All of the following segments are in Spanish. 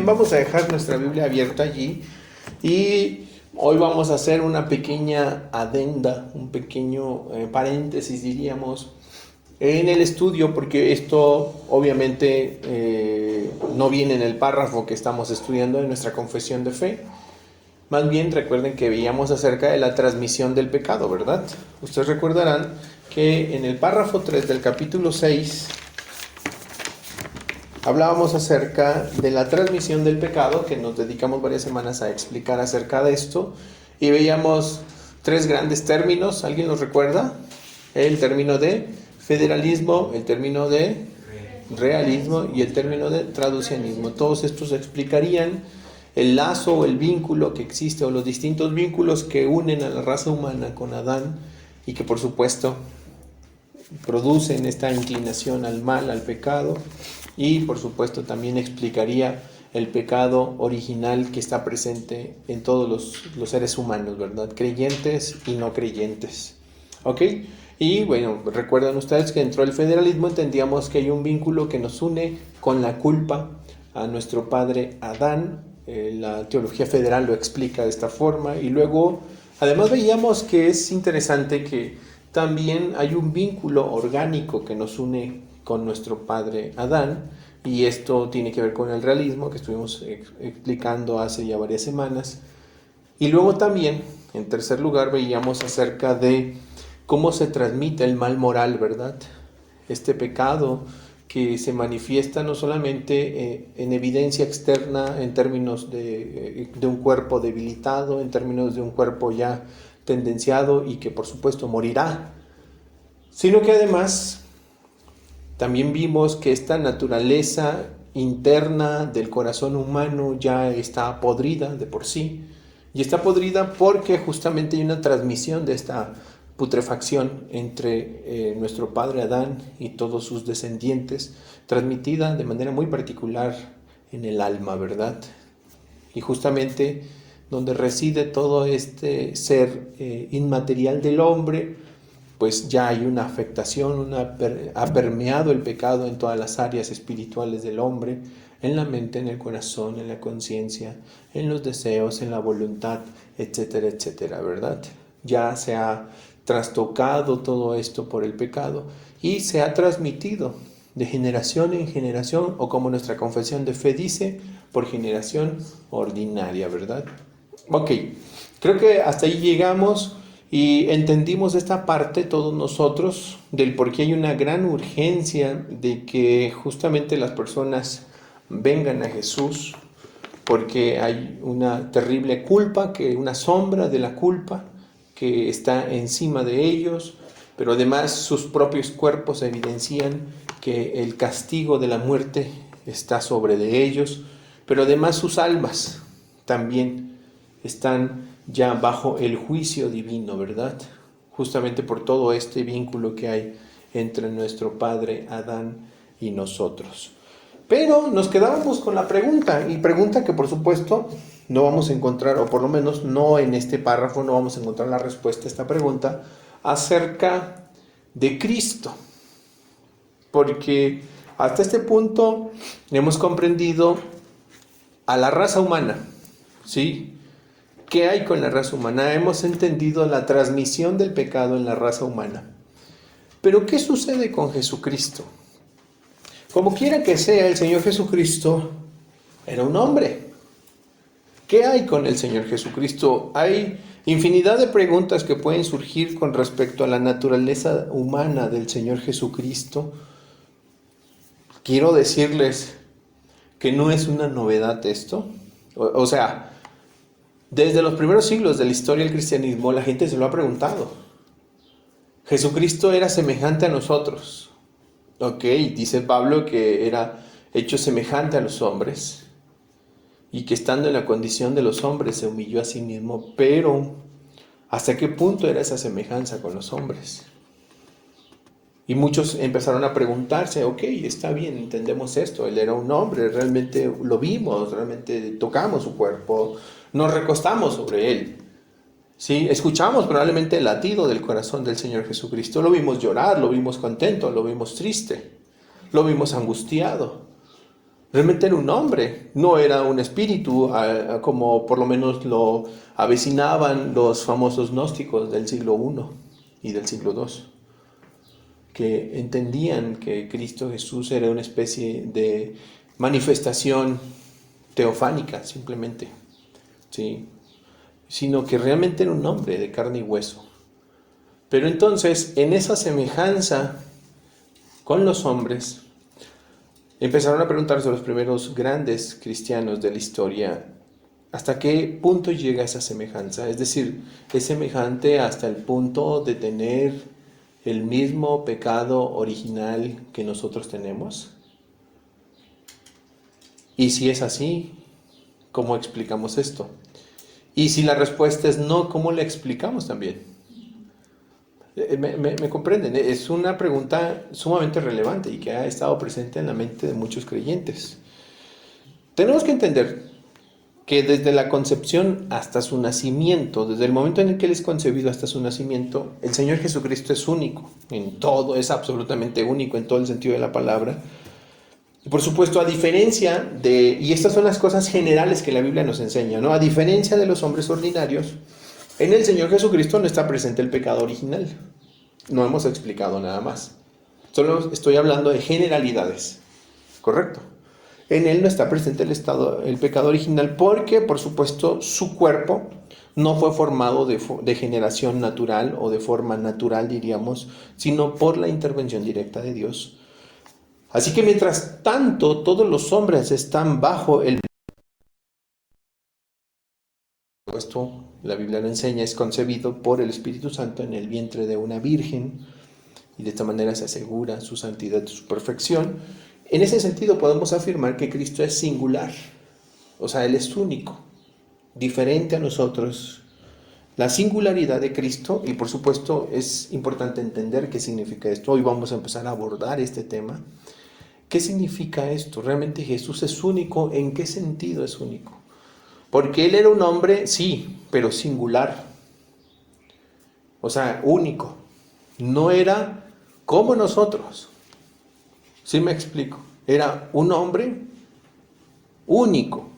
vamos a dejar nuestra Biblia abierta allí y hoy vamos a hacer una pequeña adenda, un pequeño paréntesis diríamos, en el estudio, porque esto obviamente no viene en el párrafo que estamos estudiando de nuestra confesión de fe. Más bien recuerden que veíamos acerca de la transmisión del pecado, ¿verdad? Ustedes recordarán que en el párrafo 3 del capítulo 6 hablábamos acerca de la transmisión del pecado, que nos dedicamos varias semanas a explicar acerca de esto, y veíamos tres grandes términos. ¿Alguien los recuerda? El término de federalismo, el término de realismo y el término de traducianismo. Todos estos explicarían el lazo o el vínculo que existe, o los distintos vínculos que unen a la raza humana con Adán y que por supuesto producen esta inclinación al mal, al pecado, y por supuesto también explicaría el pecado original que está presente en todos los seres humanos, ¿verdad? Creyentes y no creyentes. ¿Ok? Y bueno, recuerdan ustedes que dentro del federalismo entendíamos que hay un vínculo que nos une con la culpa a nuestro padre Adán. La teología federal lo explica de esta forma. Y luego, además veíamos que es interesante que también hay un vínculo orgánico que nos une con nuestro padre Adán. Y esto tiene que ver con el realismo que estuvimos explicando hace ya varias semanas. Y luego también, en tercer lugar, veíamos acerca de cómo se transmite el mal moral, ¿verdad? Este pecado que se manifiesta no solamente en evidencia externa en términos de un cuerpo debilitado, en términos de un cuerpo ya tendenciado y que por supuesto morirá, sino que además también vimos que esta naturaleza interna del corazón humano ya está podrida de por sí, y está podrida porque justamente hay una transmisión de esta putrefacción entre nuestro padre Adán y todos sus descendientes, transmitida de manera muy particular en el alma, ¿verdad? Y justamente donde reside todo este ser inmaterial del hombre, pues ya hay una afectación, ha permeado el pecado en todas las áreas espirituales del hombre, en la mente, en el corazón, en la conciencia, en los deseos, en la voluntad, etcétera, etcétera, ¿verdad? Ya se ha trastocado todo esto por el pecado y se ha transmitido de generación en generación, o como nuestra confesión de fe dice, por generación ordinaria, ¿verdad? Ok, creo que hasta ahí llegamos y entendimos esta parte todos nosotros del por qué hay una gran urgencia de que justamente las personas vengan a Jesús, porque hay una terrible culpa, una sombra de la culpa que está encima de ellos, pero además sus propios cuerpos evidencian que el castigo de la muerte está sobre de ellos, pero además sus almas también están ya bajo el juicio divino, ¿verdad? Justamente por todo este vínculo que hay entre nuestro padre Adán y nosotros. Pero nos quedábamos con la pregunta, y pregunta que por supuesto no vamos a encontrar, o por lo menos no en este párrafo, no vamos a encontrar la respuesta a esta pregunta acerca de Cristo. Porque hasta este punto hemos comprendido a la raza humana, ¿sí? ¿Qué hay con la raza humana? Hemos entendido la transmisión del pecado en la raza humana. Pero ¿qué sucede con Jesucristo? Como quiera que sea, el Señor Jesucristo era un hombre. ¿Qué hay con el Señor Jesucristo? Hay infinidad de preguntas que pueden surgir con respecto a la naturaleza humana del Señor Jesucristo. Quiero decirles que no es una novedad esto. O sea, desde los primeros siglos de la historia del cristianismo, la gente se lo ha preguntado. Jesucristo era semejante a nosotros. Ok, dice Pablo que era hecho semejante a los hombres y que estando en la condición de los hombres se humilló a sí mismo, pero ¿hasta qué punto era esa semejanza con los hombres? Y muchos empezaron a preguntarse, ok, está bien, entendemos esto, él era un hombre, realmente lo vimos, realmente tocamos su cuerpo, nos recostamos sobre él. Sí, escuchamos probablemente el latido del corazón del Señor Jesucristo, lo vimos llorar, lo vimos contento, lo vimos triste, lo vimos angustiado. Realmente era un hombre, no era un espíritu, como por lo menos lo avecinaban los famosos gnósticos del siglo I y del siglo II, que entendían que Cristo Jesús era una especie de manifestación teofánica, simplemente, ¿sí? Sino que realmente era un hombre de carne y hueso. Pero entonces, en esa semejanza con los hombres, empezaron a preguntarse los primeros grandes cristianos de la historia, ¿hasta qué punto llega esa semejanza? Es decir, ¿es semejante hasta el punto de tener el mismo pecado original que nosotros tenemos? Y si es así, ¿cómo explicamos esto? Y si la respuesta es no, ¿cómo la explicamos también? ¿Me comprenden? Es una pregunta sumamente relevante y que ha estado presente en la mente de muchos creyentes. Tenemos que entender que desde la concepción hasta su nacimiento, desde el momento en el que Él es concebido hasta su nacimiento, el Señor Jesucristo es único en todo, es absolutamente único en todo el sentido de la palabra. Y por supuesto, a diferencia de, y estas son las cosas generales que la Biblia nos enseña, ¿no? A diferencia de los hombres ordinarios, en el Señor Jesucristo no está presente el pecado original. No hemos explicado nada más. Solo estoy hablando de generalidades. ¿Correcto? En él no está presente el pecado original porque, por supuesto, su cuerpo no fue formado de generación natural o de forma natural, diríamos, sino por la intervención directa de Dios. Así que mientras tanto, todos los hombres están bajo el... Esto, la Biblia lo enseña, es concebido por el Espíritu Santo en el vientre de una virgen y de esta manera se asegura su santidad y su perfección. En ese sentido podemos afirmar que Cristo es singular, o sea, Él es único, diferente a nosotros. La singularidad de Cristo, y por supuesto es importante entender qué significa esto. Hoy vamos a empezar a abordar este tema. ¿Qué significa esto? ¿Realmente Jesús es único? ¿En qué sentido es único? Porque Él era un hombre, sí, pero singular, o sea, único. No era como nosotros. ¿Sí me explico? Era un hombre único.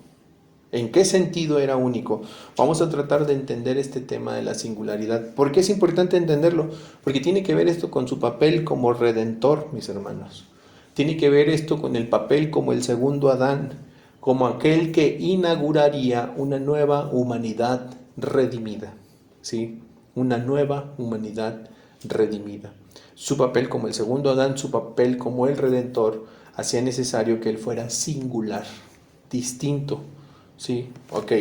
¿En qué sentido era único? Vamos a tratar de entender este tema de la singularidad. ¿Por qué es importante entenderlo? Porque tiene que ver esto con su papel como redentor, mis hermanos. Tiene que ver esto con el papel como el segundo Adán, como aquel que inauguraría una nueva humanidad redimida. ¿Sí? Una nueva humanidad redimida. Su papel como el segundo Adán, su papel como el redentor, hacía necesario que él fuera singular, distinto. Sí, ok.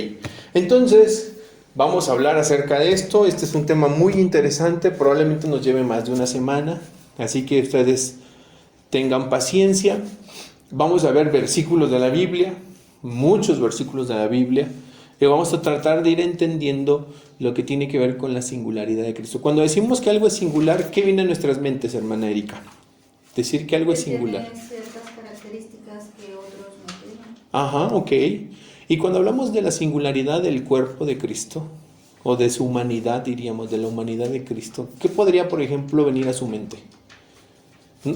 Entonces, vamos a hablar acerca de esto. Este es un tema muy interesante, probablemente nos lleve más de una semana, así que ustedes tengan paciencia. Vamos a ver versículos de la Biblia, muchos versículos de la Biblia, y vamos a tratar de ir entendiendo lo que tiene que ver con la singularidad de Cristo. Cuando decimos que algo es singular, ¿qué viene a nuestras mentes, hermana Erika? Decir que algo es singular. Tiene ciertas características que otros no tienen. Ajá, ok. Y cuando hablamos de la singularidad del cuerpo de Cristo, o de su humanidad, diríamos, de la humanidad de Cristo, ¿qué podría, por ejemplo, venir a su mente?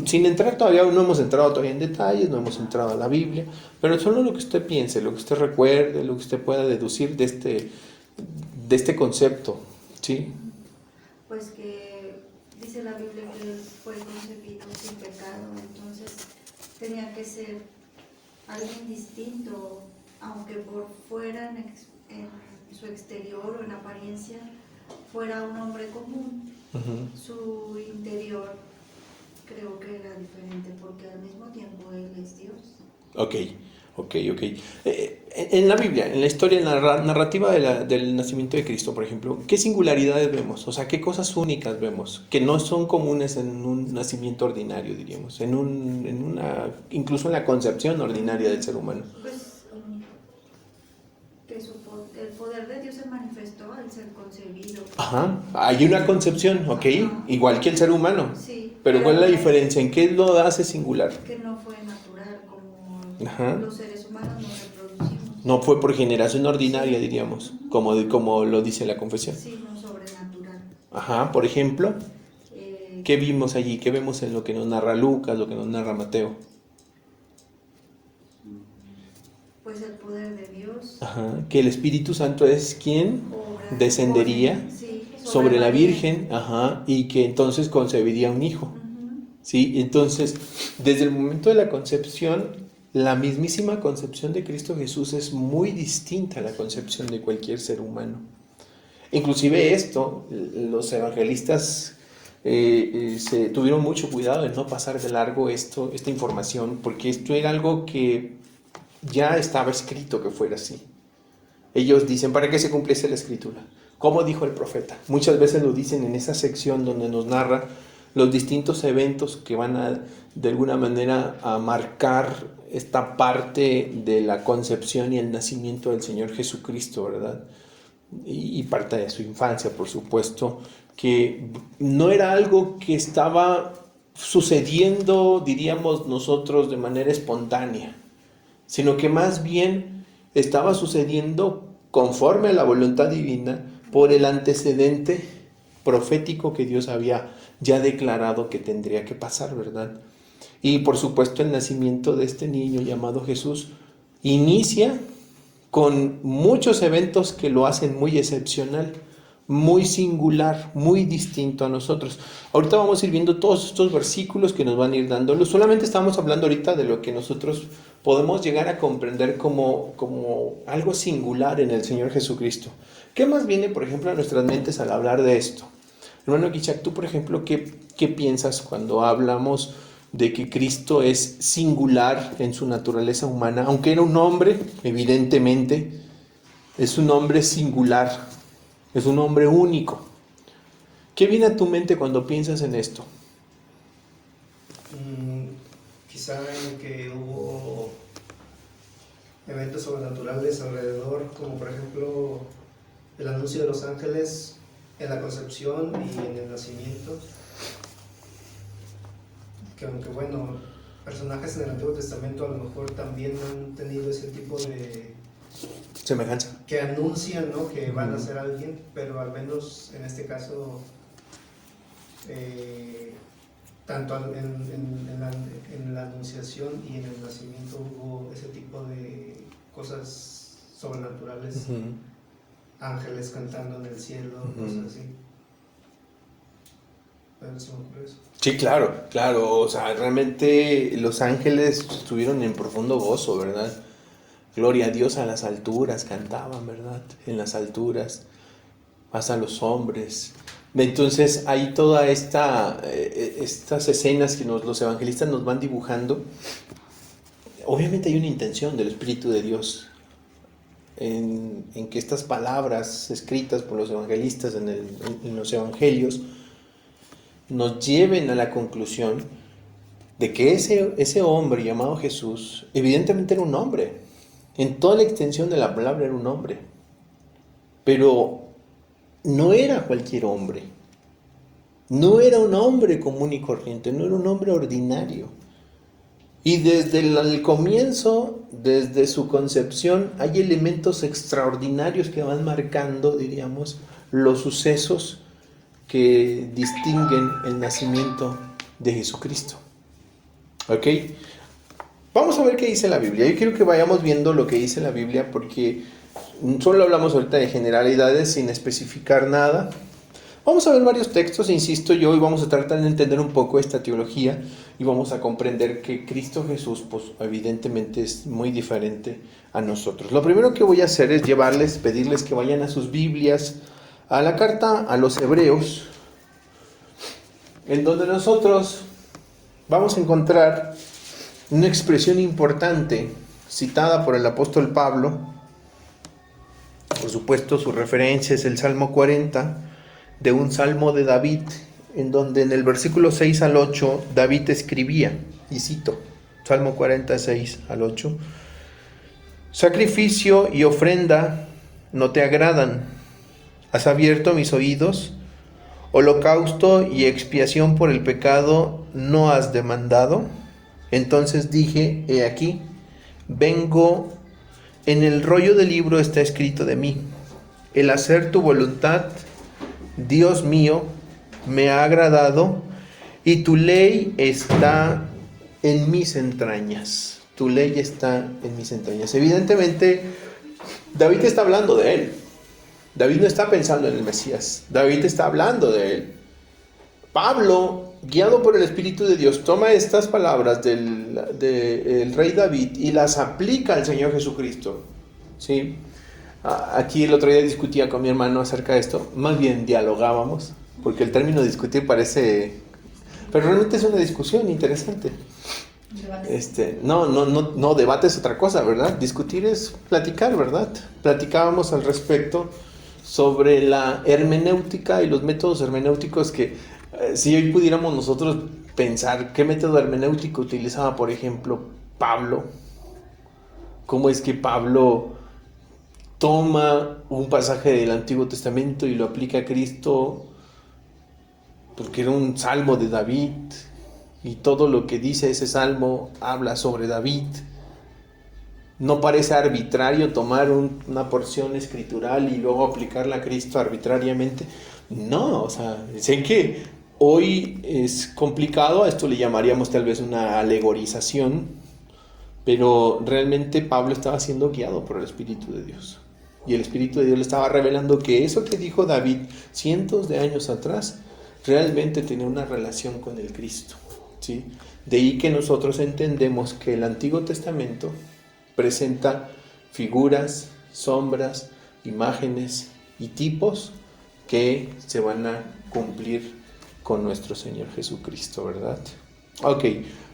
Sin entrar todavía, no hemos entrado todavía en detalles, no hemos entrado a la Biblia, pero solo lo que usted piense, lo que usted recuerde, lo que usted pueda deducir de este concepto, ¿sí? Pues que dice la Biblia que él fue concebido sin pecado, entonces tenía que ser alguien distinto, aunque por fuera, en su exterior o en apariencia, fuera un hombre común. Uh-huh. Su interior creo que era diferente porque al mismo tiempo él es Dios. Ok. En la Biblia, en la historia narrativa del nacimiento de Cristo, por ejemplo, ¿qué singularidades vemos? O sea, ¿qué cosas únicas vemos que no son comunes en un nacimiento ordinario, diríamos, incluso en la concepción ordinaria del ser humano? Pues que el poder de Dios se manifestó al ser concebido. Ajá, hay una concepción, ok, Ajá. igual que el ser humano. Sí. Pero ¿cuál es la diferencia? ¿En qué lo hace singular? Que no fue natural, como Ajá. los seres humanos nos reproducimos. No fue por generación ordinaria, Sí. diríamos, como lo dice la confesión. Sí, no sobrenatural. Ajá, por ejemplo, ¿qué vimos allí? ¿Qué vemos en lo que nos narra Lucas, lo que nos narra Mateo? pues el poder de Dios. Ajá, que el Espíritu Santo es quien Obra, descendería sí, sobre la María. Virgen, ajá, y que entonces concebiría un hijo. Ujú. ¿Sí? Entonces, desde el momento de la concepción, la mismísima concepción de Cristo Jesús es muy distinta a la concepción de cualquier ser humano. Inclusive esto, los evangelistas se tuvieron mucho cuidado de no pasar de largo esta información, porque esto era algo que ya estaba escrito que fuera así. Ellos dicen, ¿para qué se cumpliese la escritura? ¿Cómo dijo el profeta? Muchas veces lo dicen en esa sección donde nos narra los distintos eventos que van a, de alguna manera, a marcar esta parte de la concepción y el nacimiento del Señor Jesucristo, ¿verdad? Y parte de su infancia, por supuesto, que no era algo que estaba sucediendo, diríamos nosotros, de manera espontánea, sino que más bien estaba sucediendo conforme a la voluntad divina por el antecedente profético que Dios había ya declarado que tendría que pasar, ¿verdad? Y por supuesto el nacimiento de este niño llamado Jesús inicia con muchos eventos que lo hacen muy excepcional, muy singular, muy distinto a nosotros. Ahorita vamos a ir viendo todos estos versículos que nos van a ir dando. Solamente estamos hablando ahorita de lo que nosotros podemos llegar a comprender como algo singular en el Señor Jesucristo. ¿Qué más viene, por ejemplo, a nuestras mentes al hablar de esto? Hermano Guichac, tú, por ejemplo, ¿qué piensas cuando hablamos de que Cristo es singular en su naturaleza humana? Aunque era un hombre, evidentemente, es un hombre singular, es un hombre único. ¿Qué viene a tu mente cuando piensas en esto? Quizá en que hubo eventos sobrenaturales alrededor, como por ejemplo el anuncio de los ángeles en la concepción y en el nacimiento, que aunque bueno, personajes en el Antiguo Testamento a lo mejor también han tenido ese tipo de Semejanza. que anuncian, ¿no?, que van a ser alguien, pero al menos en este caso tanto en la anunciación y en el nacimiento hubo ese tipo de cosas sobrenaturales, ángeles cantando en el cielo, cosas así. Pero se me ocurre eso. Sí, claro, o sea, realmente los ángeles estuvieron en profundo gozo, ¿verdad? Gloria a Dios a las alturas, cantaban, ¿verdad? En las alturas, hasta los hombres. Entonces hay toda estas escenas que los evangelistas nos van dibujando. Obviamente hay una intención del Espíritu de Dios en que estas palabras escritas por los evangelistas en los evangelios nos lleven a la conclusión de que ese hombre llamado Jesús evidentemente era un hombre. En toda la extensión de la palabra era un hombre. Pero no era cualquier hombre. No era un hombre común y corriente, no era un hombre ordinario. Y desde el comienzo, desde su concepción, hay elementos extraordinarios que van marcando, diríamos, los sucesos que distinguen el nacimiento de Jesucristo. ¿Ok? Vamos a ver qué dice la Biblia. Yo quiero que vayamos viendo lo que dice la Biblia porque solo hablamos ahorita de generalidades sin especificar nada. Vamos a ver varios textos, insisto yo, y vamos a tratar de entender un poco esta teología y vamos a comprender que Cristo Jesús, pues evidentemente es muy diferente a nosotros. Lo primero que voy a hacer es pedirles que vayan a sus Biblias, a la carta a los Hebreos, en donde nosotros vamos a encontrar una expresión importante citada por el apóstol Pablo. Por supuesto, su referencia es el Salmo 40, de un salmo de David, en donde en el versículo 6 al 8 David escribía, y cito, Salmo 46 al 8, sacrificio y ofrenda no te agradan, has abierto mis oídos, holocausto y expiación por el pecado no has demandado. Entonces dije, he aquí, vengo, en el rollo del libro está escrito de mí, el hacer tu voluntad, Dios mío, me ha agradado, y tu ley está en mis entrañas. tu ley está en mis entrañas. Evidentemente, David está hablando de él. David no está pensando en el Mesías. David está hablando de él. Pablo, guiado por el Espíritu de Dios, toma estas palabras del rey David y las aplica al Señor Jesucristo. ¿Sí? Aquí el otro día discutía con mi hermano acerca de esto. Más bien dialogábamos, porque el término discutir parece... Pero realmente es una discusión interesante. No, debate es otra cosa, ¿verdad? Discutir es platicar, ¿verdad? Platicábamos al respecto sobre la hermenéutica y los métodos hermenéuticos que, si hoy pudiéramos nosotros pensar qué método hermenéutico utilizaba, por ejemplo, Pablo, cómo es que Pablo toma un pasaje del Antiguo Testamento y lo aplica a Cristo, porque era un salmo de David, y todo lo que dice ese salmo habla sobre David. No parece arbitrario tomar una porción escritural y luego aplicarla a Cristo arbitrariamente. No, o sea, sé que hoy es complicado, a esto le llamaríamos tal vez una alegorización, pero realmente Pablo estaba siendo guiado por el Espíritu de Dios. Y el Espíritu de Dios le estaba revelando que eso que dijo David cientos de años atrás realmente tenía una relación con el Cristo. ¿Sí? De ahí que nosotros entendemos que el Antiguo Testamento presenta figuras, sombras, imágenes y tipos que se van a cumplir con nuestro Señor Jesucristo, ¿verdad? Ok,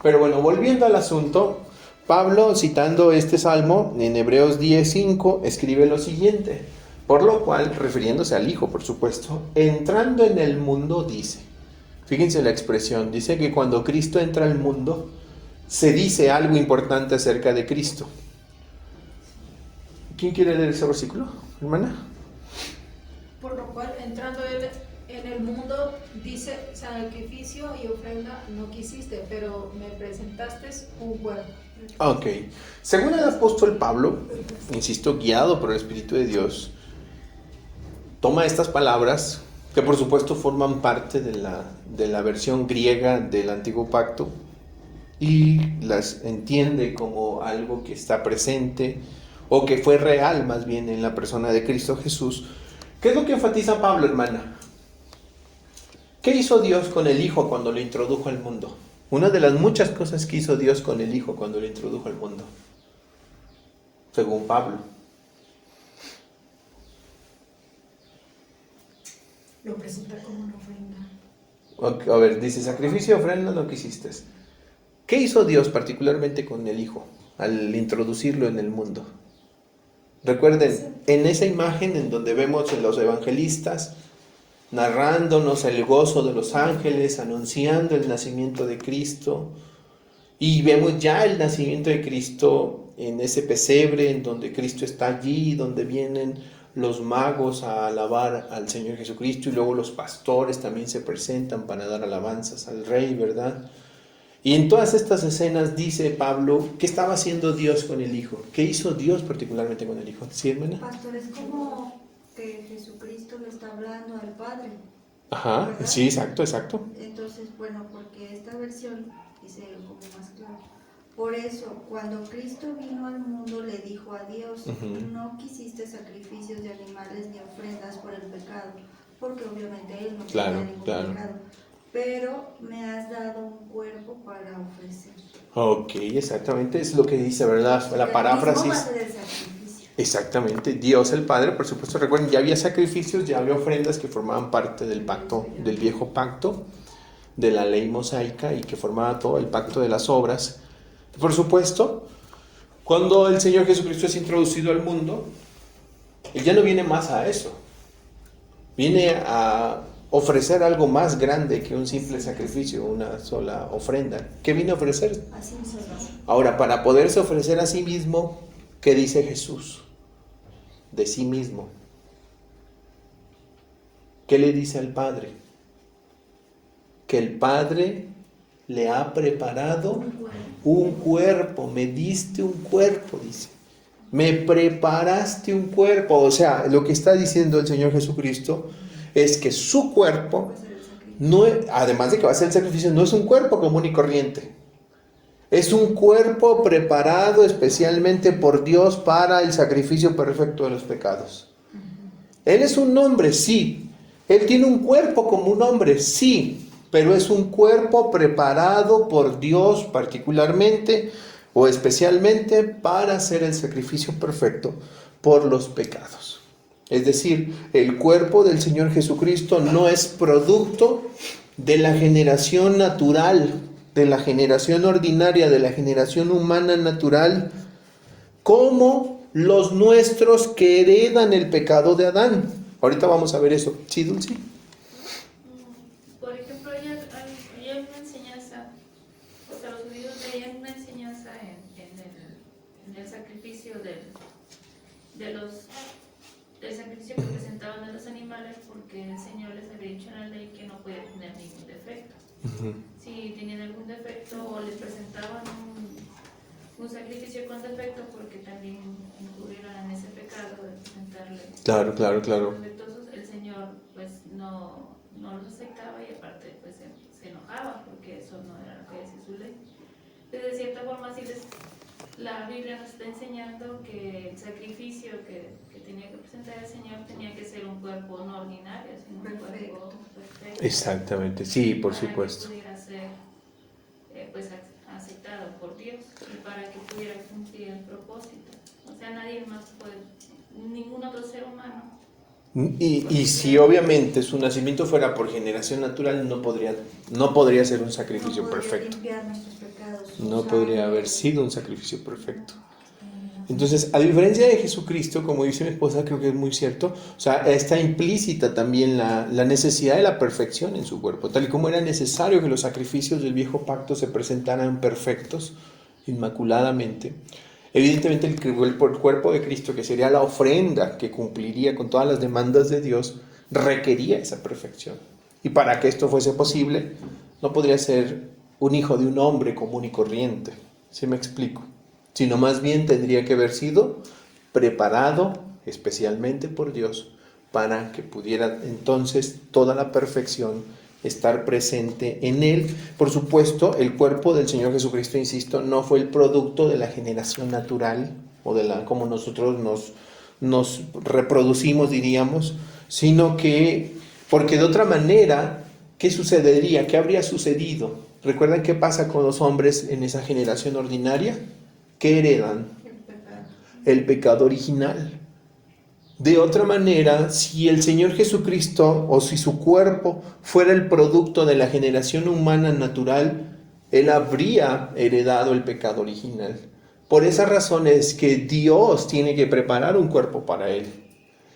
pero bueno, volviendo al asunto, Pablo, citando este salmo en Hebreos 10:5, escribe lo siguiente: por lo cual, refiriéndose al Hijo, por supuesto, entrando en el mundo, dice. Fíjense la expresión, dice que cuando Cristo entra al mundo, se dice algo importante acerca de Cristo. ¿Quién quiere leer ese versículo, hermana? Por lo cual, entrando él en el mundo, dice, sacrificio y ofrenda no quisiste, pero me presentaste un cuerpo. Ok. Según el apóstol Pablo, insisto, guiado por el Espíritu de Dios, toma estas palabras, que por supuesto forman parte de la versión griega del Antiguo Pacto, y las entiende como algo que está presente, o que fue real más bien en la persona de Cristo Jesús. ¿Qué es lo que enfatiza Pablo, hermana? ¿Qué hizo Dios con el Hijo cuando lo introdujo al mundo? Una de las muchas cosas que hizo Dios con el Hijo cuando lo introdujo al mundo, según Pablo. Lo presenta como una ofrenda. A ver, dice, sacrificio, ofrenda, no quisiste. ¿Qué hizo Dios particularmente con el Hijo al introducirlo en el mundo? Recuerden, en esa imagen en donde vemos a los evangelistas narrándonos el gozo de los ángeles, anunciando el nacimiento de Cristo, y vemos ya el nacimiento de Cristo en ese pesebre en donde Cristo está allí, donde vienen los magos a alabar al Señor Jesucristo, y luego los pastores también se presentan para dar alabanzas al Rey, ¿verdad? Y en todas estas escenas dice Pablo, ¿qué estaba haciendo Dios con el Hijo? ¿Qué hizo Dios particularmente con el Hijo? ¿Sí, hermana? Pastor, es como que Jesucristo le está hablando al Padre. Ajá, ¿verdad? sí, exacto. Entonces, bueno, porque esta versión dice como más claro. Por eso, cuando Cristo vino al mundo, le dijo a Dios, no quisiste sacrificios de animales ni ofrendas por el pecado, porque obviamente Él no tenía ningún pecado, pero me has dado un cuerpo para ofrecer. Ok, exactamente, es lo que dice, ¿verdad? La paráfrasis. Va a ser el sacrificio. Exactamente, Dios el Padre, por supuesto, recuerden, ya había sacrificios, ya había ofrendas que formaban parte del pacto, del viejo pacto, de la ley mosaica, y que formaba todo el pacto de las obras. Por supuesto, cuando el Señor Jesucristo es introducido al mundo, Él ya no viene más a eso. Viene a ofrecer algo más grande que un simple sacrificio, una sola ofrenda. ¿Qué vino a ofrecer? Ahora, para poderse ofrecer a sí mismo, ¿qué dice Jesús? De sí mismo. ¿Qué le dice al Padre? Que el Padre le ha preparado un cuerpo, me diste un cuerpo, dice. Me preparaste un cuerpo. O sea, lo que está diciendo el Señor Jesucristo es que su cuerpo, no, además de que va a ser el sacrificio, no es un cuerpo común y corriente. Es un cuerpo preparado especialmente por Dios para el sacrificio perfecto de los pecados. Él es un hombre, sí. Él tiene un cuerpo como un hombre, sí. Pero es un cuerpo preparado por Dios particularmente o especialmente para hacer el sacrificio perfecto por los pecados. Es decir, el cuerpo del Señor Jesucristo no es producto de la generación natural, de la generación ordinaria, de la generación humana natural, como los nuestros que heredan el pecado de Adán. Ahorita vamos a ver eso. ¿Sí, Dulce? Por ejemplo, hay una enseñanza, o sea, los judíos veían una enseñanza en el sacrificio del sacrificio que presentaban a los animales, porque el Señor les había dicho en la ley que no podía tener ningún defecto. Si tenían algún defecto o les presentaban un sacrificio con defecto, porque también incurrieron en ese pecado de presentarle Claro. defectuosos, el Señor pues no los aceptaba y aparte pues se enojaba porque eso no era lo que decía su ley. Entonces, de cierta forma, la Biblia nos está enseñando que el sacrificio que tenía que presentar el Señor tenía que ser un cuerpo no ordinario, sino un cuerpo perfecto. Exactamente, sí, por para supuesto. que pudiera ser pues aceptado por Dios y para que pudiera cumplir el propósito. O sea, nadie más puede, ningún otro ser humano. Y si obviamente su nacimiento fuera por generación natural, no podría ser un sacrificio perfecto. No podría haber sido un sacrificio perfecto. Entonces, a diferencia de Jesucristo, como dice mi esposa, creo que es muy cierto, o sea, está implícita también la necesidad de la perfección en su cuerpo, tal y como era necesario que los sacrificios del viejo pacto se presentaran perfectos, inmaculadamente. Evidentemente el cuerpo de Cristo, que sería la ofrenda que cumpliría con todas las demandas de Dios, requería esa perfección. Y para que esto fuese posible, no podría ser un hijo de un hombre común y corriente, ¿sí me explico? Sino más bien tendría que haber sido preparado especialmente por Dios para que pudiera entonces toda la perfección estar presente en él. Por supuesto, el cuerpo del Señor Jesucristo, insisto, no fue el producto de la generación natural o de la como nosotros nos reproducimos, diríamos, sino que, porque de otra manera, ¿qué sucedería? ¿Qué habría sucedido? ¿Recuerdan qué pasa con los hombres en esa generación ordinaria? ¿Qué heredan? El pecado original. De otra manera, si el Señor Jesucristo o si su cuerpo fuera el producto de la generación humana natural, Él habría heredado el pecado original. Por esa razón es que Dios tiene que preparar un cuerpo para Él.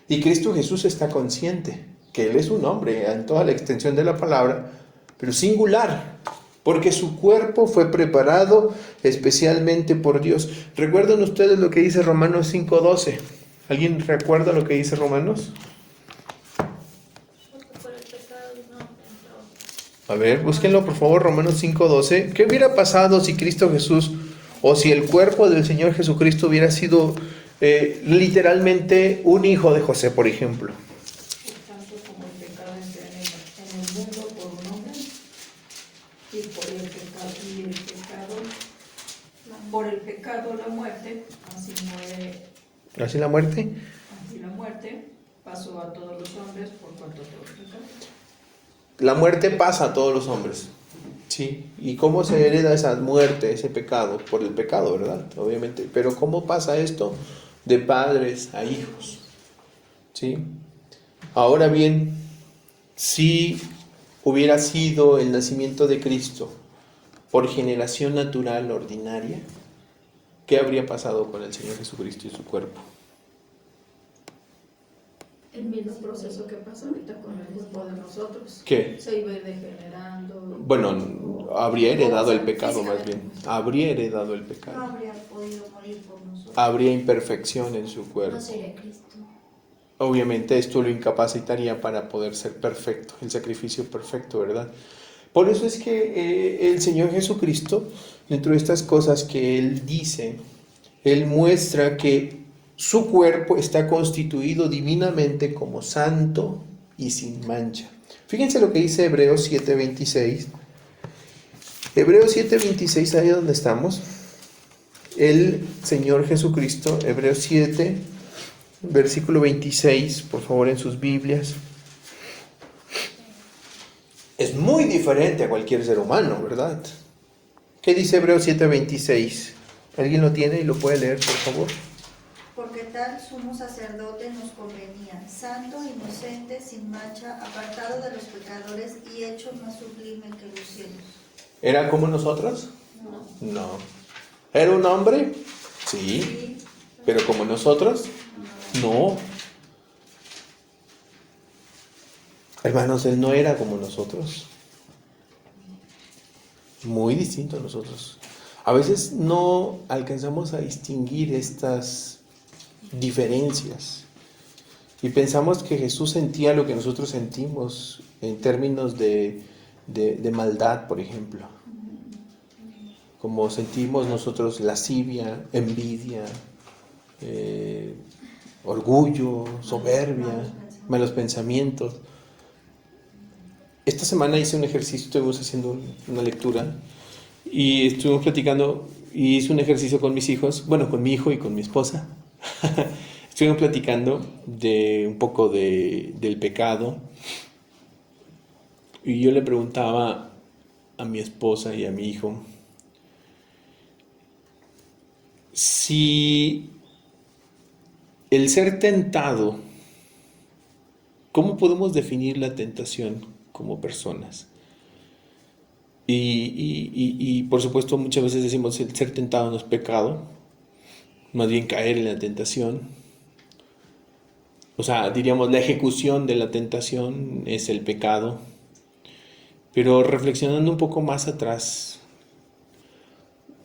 Y Cristo Jesús está consciente que Él es un hombre en toda la extensión de la palabra, pero singular, porque su cuerpo fue preparado especialmente por Dios. ¿Recuerdan ustedes lo que dice Romanos 5:12? ¿Alguien recuerda lo que dice Romanos? Porque por el pecado no entró. A ver, búsquenlo por favor, Romanos 5:12. ¿Qué hubiera pasado si Cristo Jesús o si el cuerpo del Señor Jesucristo hubiera sido literalmente un hijo de José, por ejemplo? Tanto como el pecado entra en el mundo por un hombre, y por el pecado la muerte, así ¿Así la muerte? la muerte pasó a todos los hombres por cuanto todos pecaron. La muerte pasa a todos los hombres. Sí. ¿Y cómo se hereda esa muerte, ese pecado? Por el pecado, ¿verdad? Obviamente. Pero ¿cómo pasa esto? De padres a hijos. ¿Sí? Ahora bien, si hubiera sido el nacimiento de Cristo por generación natural ordinaria, ¿qué habría pasado con el Señor Jesucristo y su cuerpo? El mismo proceso que pasa ahorita con el cuerpo de nosotros. ¿Qué? Se iba a ir degenerando. Bueno, habría heredado el pecado más bien. Habría heredado el No pecado. habría podido morir por nosotros. Habría imperfección en su cuerpo. No sería Cristo. Obviamente esto lo incapacitaría para poder ser perfecto, el sacrificio perfecto, ¿verdad? Por eso es que el Señor Jesucristo, dentro de estas cosas que Él dice, Él muestra que su cuerpo está constituido divinamente como santo y sin mancha. Fíjense lo que dice Hebreos 7:26. Hebreos 7:26, ahí donde estamos. El Señor Jesucristo, Hebreos 7, versículo 26, por favor en sus Biblias. Es muy diferente a cualquier ser humano, ¿verdad? ¿Qué dice Hebreos 7:26? ¿Alguien lo tiene y lo puede leer, por favor? Porque tal sumo sacerdote nos convenía, santo, inocente, sin mancha, apartado de los pecadores y hecho más sublime que los cielos. ¿Era como nosotros? No. No. ¿Era un hombre? Sí. Sí. ¿Pero como nosotros? No. Hermanos, Él no era como nosotros. Muy distinto a nosotros. A veces no alcanzamos a distinguir estas diferencias. Y pensamos que Jesús sentía lo que nosotros sentimos en términos de maldad, por ejemplo. Como sentimos nosotros lascivia, envidia, orgullo, soberbia, malos pensamientos. Esta semana hice un ejercicio, estuvimos haciendo una lectura y estuvimos platicando y hice un ejercicio con mis hijos, bueno, con mi hijo y con mi esposa. Estuvimos platicando de un poco del pecado y yo le preguntaba a mi esposa y a mi hijo si el ser tentado, ¿cómo podemos definir la tentación como personas? Y por supuesto muchas veces decimos el ser tentado no es pecado, más bien caer en la tentación. O sea, diríamos la ejecución de la tentación es el pecado. Pero reflexionando un poco más atrás,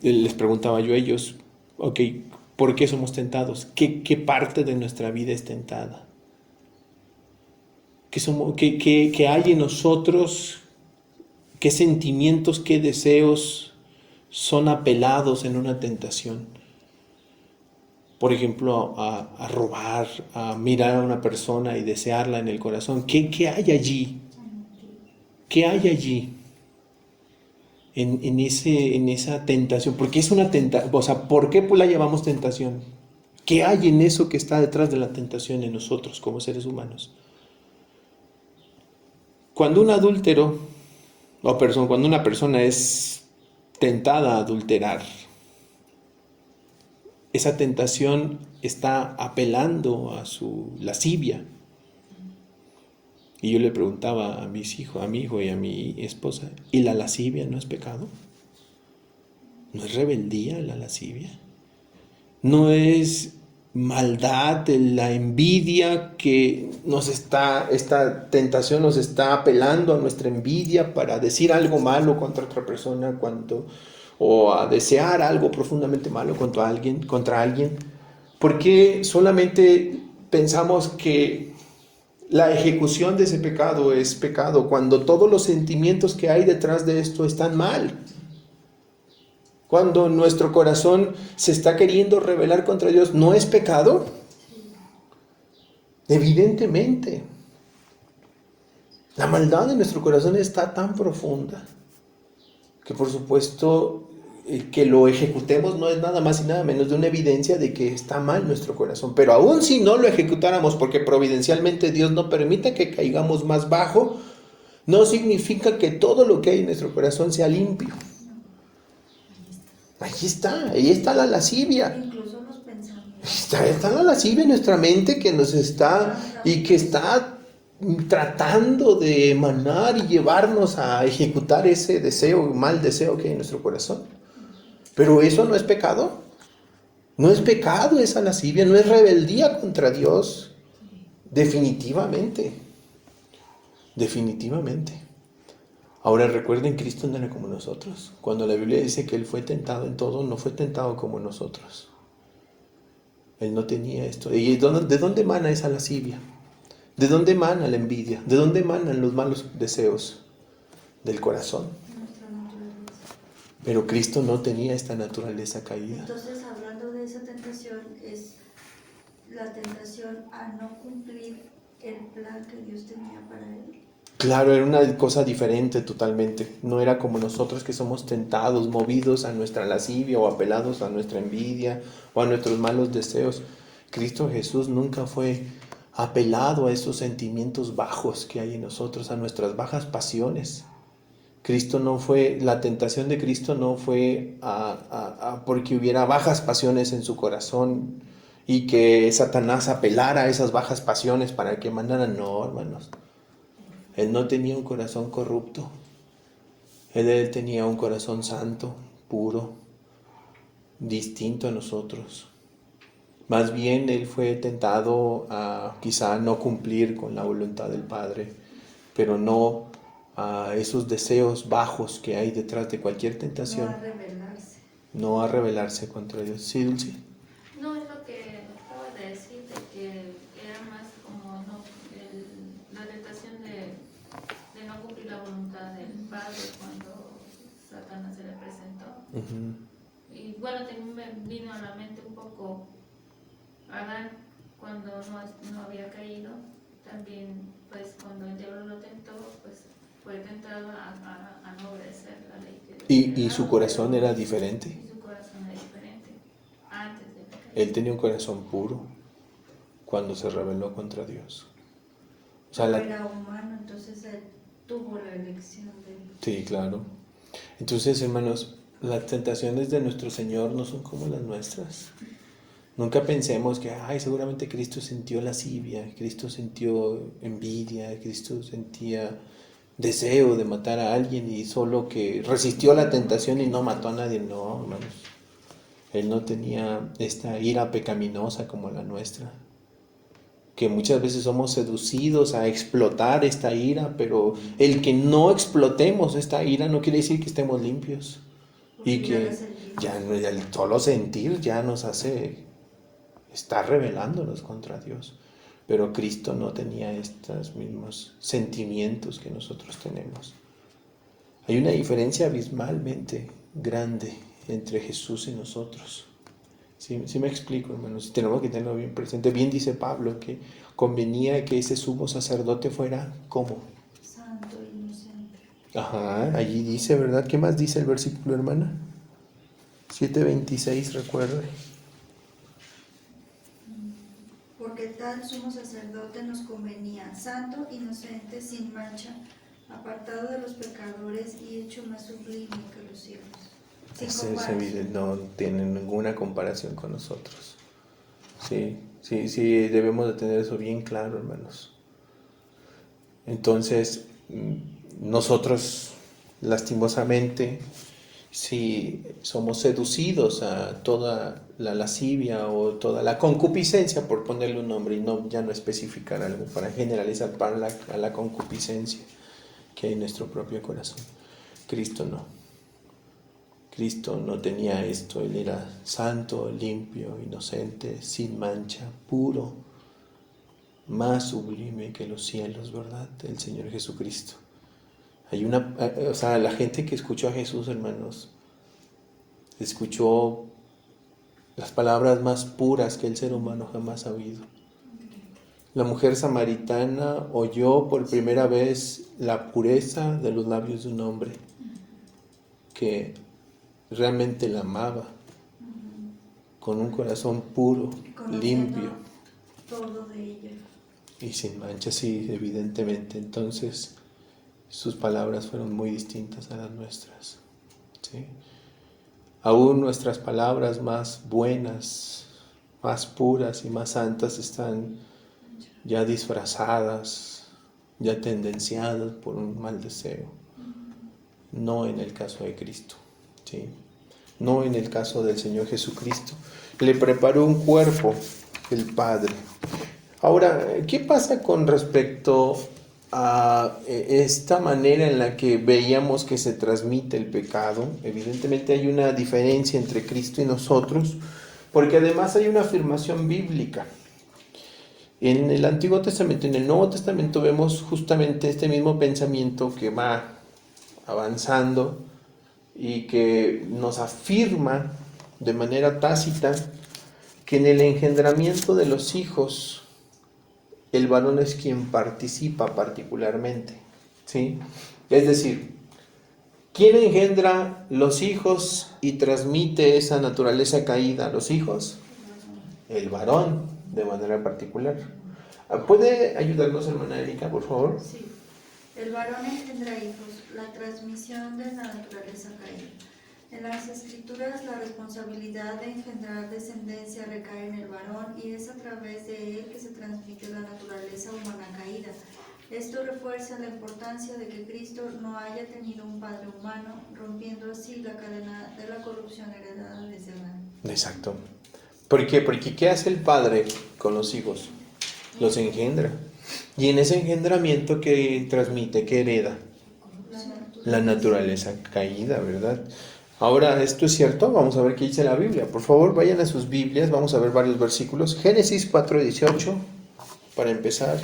les preguntaba yo a ellos, ok, ¿por qué somos tentados? ¿Qué parte de nuestra vida es tentada? ¿Qué hay en nosotros? ¿Qué sentimientos, qué deseos son apelados en una tentación? Por ejemplo, a robar, a mirar a una persona y desearla en el corazón. ¿Qué hay allí? ¿Qué hay allí? En esa tentación. Porque es una tentación. O sea, ¿por qué la llamamos tentación? ¿Qué hay en eso que está detrás de la tentación en nosotros como seres humanos? Cuando un adúltero, cuando una persona es tentada a adulterar, esa tentación está apelando a su lascivia. Y yo le preguntaba a mi hijo y a mi esposa, ¿y la lascivia no es pecado? ¿No es rebeldía la lascivia? ¿No es maldad, la envidia que esta tentación nos está apelando a nuestra envidia para decir algo malo contra otra persona o a desear algo profundamente malo contra alguien? ¿Por qué solamente pensamos que la ejecución de ese pecado es pecado cuando todos los sentimientos que hay detrás de esto están mal? Cuando nuestro corazón se está queriendo rebelar contra Dios, ¿no es pecado? Evidentemente. La maldad de nuestro corazón está tan profunda que por supuesto que lo ejecutemos no es nada más y nada menos de una evidencia de que está mal nuestro corazón. Pero aún si no lo ejecutáramos porque providencialmente Dios no permite que caigamos más bajo, no significa que todo lo que hay en nuestro corazón sea limpio. Ahí está la lascivia. Incluso los pensamientos. Está la lascivia en nuestra mente que está tratando de emanar y llevarnos a ejecutar ese mal deseo que hay en nuestro corazón. Pero eso no es pecado. No es pecado esa lascivia, no es rebeldía contra Dios. Definitivamente. Ahora recuerden, Cristo no era como nosotros. Cuando la Biblia dice que Él fue tentado en todo, no fue tentado como nosotros. Él no tenía esto. ¿Y de dónde emana esa lascivia? ¿De dónde emana la envidia? ¿De dónde emanan los malos deseos? Del corazón. Nuestra naturaleza. Pero Cristo no tenía esta naturaleza caída. Entonces, hablando de esa tentación, es la tentación a no cumplir el plan que Dios tenía para él. Claro, era una cosa diferente totalmente. No era como nosotros que somos tentados, movidos a nuestra lascivia o apelados a nuestra envidia o a nuestros malos deseos. Cristo Jesús nunca fue apelado a esos sentimientos bajos que hay en nosotros, a nuestras bajas pasiones. La tentación de Cristo no fue porque hubiera bajas pasiones en su corazón y que Satanás apelara a esas bajas pasiones para que mandaran. No, hermanos. Él no tenía un corazón corrupto. Él tenía un corazón santo, puro, distinto a nosotros. Más bien Él fue tentado a quizá no cumplir con la voluntad del Padre, pero no a esos deseos bajos que hay detrás de cualquier tentación. No a rebelarse. No a rebelarse contra Dios. ¿Sí, Dulce? No es lo que acabo de decir, de que era más como la tentación de no cumplir la voluntad del Padre cuando Satanás se le presentó. Uh-huh. Y bueno, también me vino a la mente un poco Adán cuando no había caído, también pues cuando el diablo lo tentó, pues fue tentado a no obedecer la ley de Dios. Y su corazón era diferente. Y su corazón era diferente antes de la caída. Él tenía un corazón puro cuando se rebeló contra Dios. O sea, Era humano, entonces él tuvo la elección de... Sí, claro. Entonces, hermanos, las tentaciones de nuestro Señor no son como las nuestras. Nunca pensemos que, seguramente Cristo sintió lascivia, Cristo sintió envidia, Cristo sentía deseo de matar a alguien y solo que resistió la tentación y no mató a nadie. No, hermanos. Él no tenía esta ira pecaminosa como la nuestra. Que muchas veces somos seducidos a explotar esta ira, pero el que no explotemos esta ira no quiere decir que estemos limpios. Y que ya el solo sentir ya nos hace estar rebelándonos contra Dios. Pero Cristo no tenía estos mismos sentimientos que nosotros tenemos. Hay una diferencia abismalmente grande entre Jesús y nosotros. Sí me explico, hermanos. Tenemos que tenerlo bien presente. Bien dice Pablo que convenía que ese sumo sacerdote fuera ¿cómo? Santo, inocente. Ajá, allí dice, ¿verdad? ¿Qué más dice el versículo, hermana? 7:26, recuerde. Porque tal sumo sacerdote nos convenía, santo, inocente, sin mancha, apartado de los pecadores y hecho más sublime que los cielos. Ese es evidente, no tiene ninguna comparación con nosotros. Sí, debemos de tener eso bien claro, hermanos. Entonces, nosotros, lastimosamente, si somos seducidos a toda la lascivia o toda la concupiscencia, por ponerle un nombre y ya no especificar algo, para generalizar a la concupiscencia que hay en nuestro propio corazón. Cristo no. Cristo no tenía esto. Él era santo, limpio, inocente, sin mancha, puro, más sublime que los cielos, ¿verdad? El Señor Jesucristo. La gente que escuchó a Jesús, hermanos, escuchó las palabras más puras que el ser humano jamás ha oído. La mujer samaritana oyó por primera vez la pureza de los labios de un hombre que realmente la amaba, con un corazón puro, limpio. Todo de ella. Y sin mancha, sí, evidentemente. Entonces, sus palabras fueron muy distintas a las nuestras. ¿Sí? Aún nuestras palabras más buenas, más puras y más santas están ya disfrazadas, ya tendenciadas por un mal deseo. No en el caso de Cristo. ¿Sí? No en el caso del Señor Jesucristo. Le preparó un cuerpo el Padre. Ahora, ¿qué pasa con respecto a esta manera en la que veíamos que se transmite el pecado? Evidentemente hay una diferencia entre Cristo y nosotros, porque además hay una afirmación bíblica. En el Antiguo Testamento, en el Nuevo Testamento vemos justamente este mismo pensamiento que va avanzando y que nos afirma de manera tácita que en el engendramiento de los hijos el varón es quien participa particularmente. ¿Sí? Es decir, ¿quién engendra los hijos y transmite esa naturaleza caída a los hijos? El varón, de manera particular. ¿Puede ayudarnos, hermana Erika, por favor? Sí. El varón engendra hijos, la transmisión de la naturaleza caída. En las Escrituras, la responsabilidad de engendrar descendencia recae en el varón y es a través de él que se transmite la naturaleza humana caída. Esto refuerza la importancia de que Cristo no haya tenido un padre humano, rompiendo así la cadena de la corrupción heredada desde Adán. Exacto. ¿Por qué? Porque ¿qué hace el padre con los hijos? Los engendra. Y en ese engendramiento, ¿qué transmite? ¿Qué hereda? La naturaleza caída, ¿verdad? Ahora, ¿esto es cierto? Vamos a ver qué dice la Biblia. Por favor, vayan a sus Biblias, vamos a ver varios versículos. Génesis 4:18, para empezar.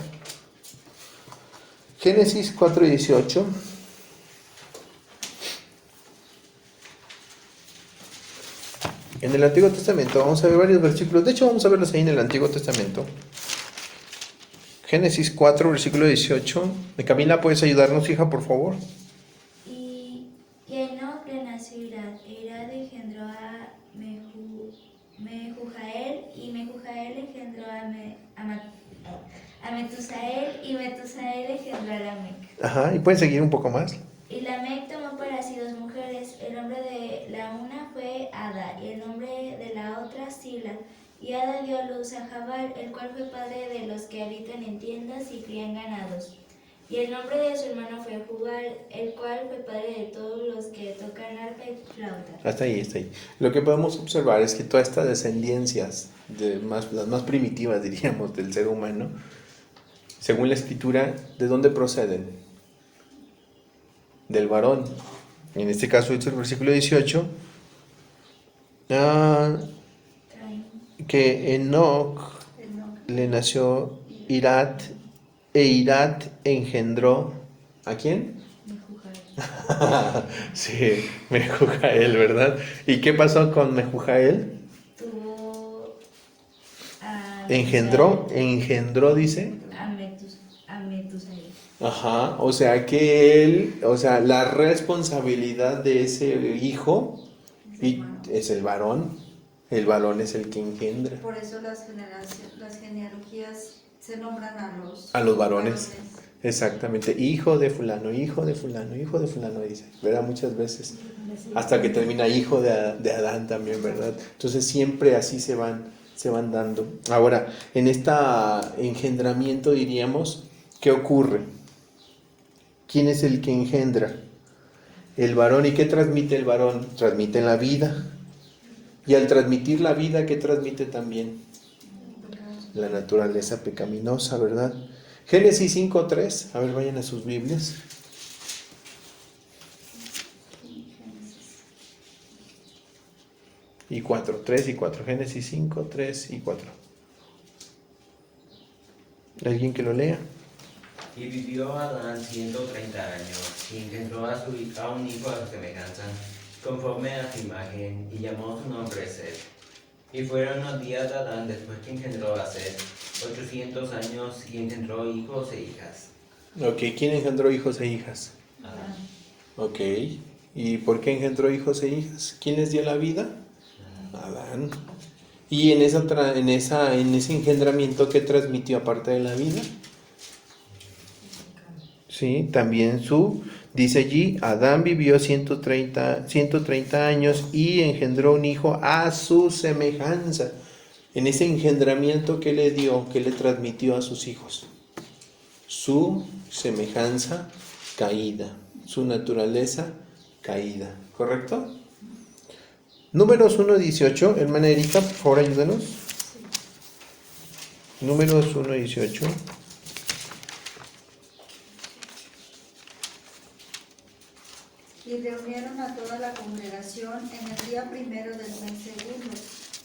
Génesis 4:18. En el Antiguo Testamento vamos a ver varios versículos. De hecho, vamos a verlos ahí en el Antiguo Testamento. Génesis 4, versículo 18. Camila, ¿puedes ayudarnos, hija, por favor? Y Enoc le nació Irad, e Irad engendró a Mehujael, y Mehujael engendró a Metusael, y Metusael engendró a Lamec. Ajá, ¿y pueden seguir un poco más? Y Lamec tomó para sí 2 mujeres, el nombre de la una fue Ada, y el nombre de la otra Sila. Y Ada dio a luz a Jabal, el cual fue padre de los que habitan en tiendas y crían ganados. Y el nombre de su hermano fue Jubal, el cual fue padre de todos los que tocan arpa y flauta. Hasta ahí, hasta ahí. Lo que podemos observar es que todas estas descendencias, las más primitivas, diríamos, del ser humano, según la Escritura, ¿de dónde proceden? Del varón. En este caso, es el versículo 18. Que Enoc le nació Irad, e Irad engendró ¿a quién? Sí, Mehujael, ¿verdad? ¿Y qué pasó con Mehujael? Tuvo a Engendró, dice. a Metusael. Ajá, o sea que la responsabilidad de ese hijo es el varón. El varón es el que engendra. Por eso las genealogías se nombran a los varones. Exactamente, hijo de fulano, hijo de fulano, hijo de fulano, dice, ¿verdad? Muchas veces, hasta que termina hijo de Adán también, ¿verdad? Entonces siempre así se van dando. Ahora, en este engendramiento diríamos, ¿qué ocurre? ¿Quién es el que engendra? El varón. ¿Y qué transmite el varón? Transmite la vida. Y al transmitir la vida, ¿qué transmite también? La naturaleza pecaminosa, ¿verdad? Génesis 5:3. A ver, vayan a sus Biblias. Y 4, 3 y 4. Génesis 5, 3 y 4. ¿Alguien que lo lea? Y vivió Adán 130 años, y engendró a un hijo a su semejanza, conforme a su imagen, y llamó su nombre Set. Y fueron los días de Adán después que engendró a Set, 800 años, y engendró hijos e hijas. Ok, ¿quién engendró hijos e hijas? Adán. Ok, ¿y por qué engendró hijos e hijas? ¿Quién les dio la vida? Adán. ¿Y en ese engendramiento qué transmitió aparte de la vida? Sí, también dice allí, Adán vivió 130 años y engendró un hijo a su semejanza. En ese engendramiento, ¿qué le dio? ¿Qué le transmitió a sus hijos? Su semejanza caída, su naturaleza caída, ¿correcto? Números 1:18, hermana Erika, por favor ayúdanos. Números 1:18. Y reunieron a toda la congregación en el día primero del mes segundo,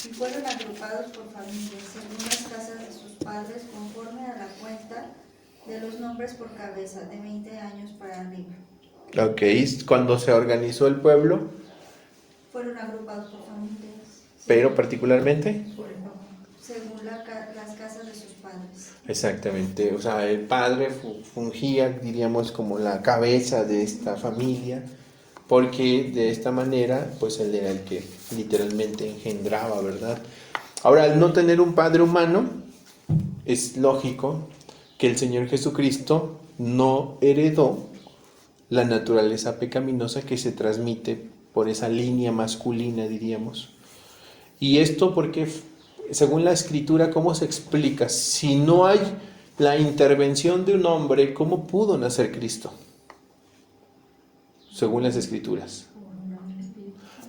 y fueron agrupados por familias, según las casas de sus padres, conforme a la cuenta de los nombres por cabeza, de 20 años para arriba. Ok, cuando se organizó el pueblo, Fueron agrupados por familias. pero particularmente según las casas de sus padres. Exactamente, o sea, el padre fungía, diríamos, como la cabeza de esta familia, porque de esta manera, pues él era el que literalmente engendraba, ¿verdad? Ahora, al no tener un padre humano, es lógico que el Señor Jesucristo no heredó la naturaleza pecaminosa que se transmite por esa línea masculina, diríamos. Y esto porque, según la Escritura, ¿cómo se explica? Si no hay la intervención de un hombre, ¿cómo pudo nacer Cristo? Según las Escrituras.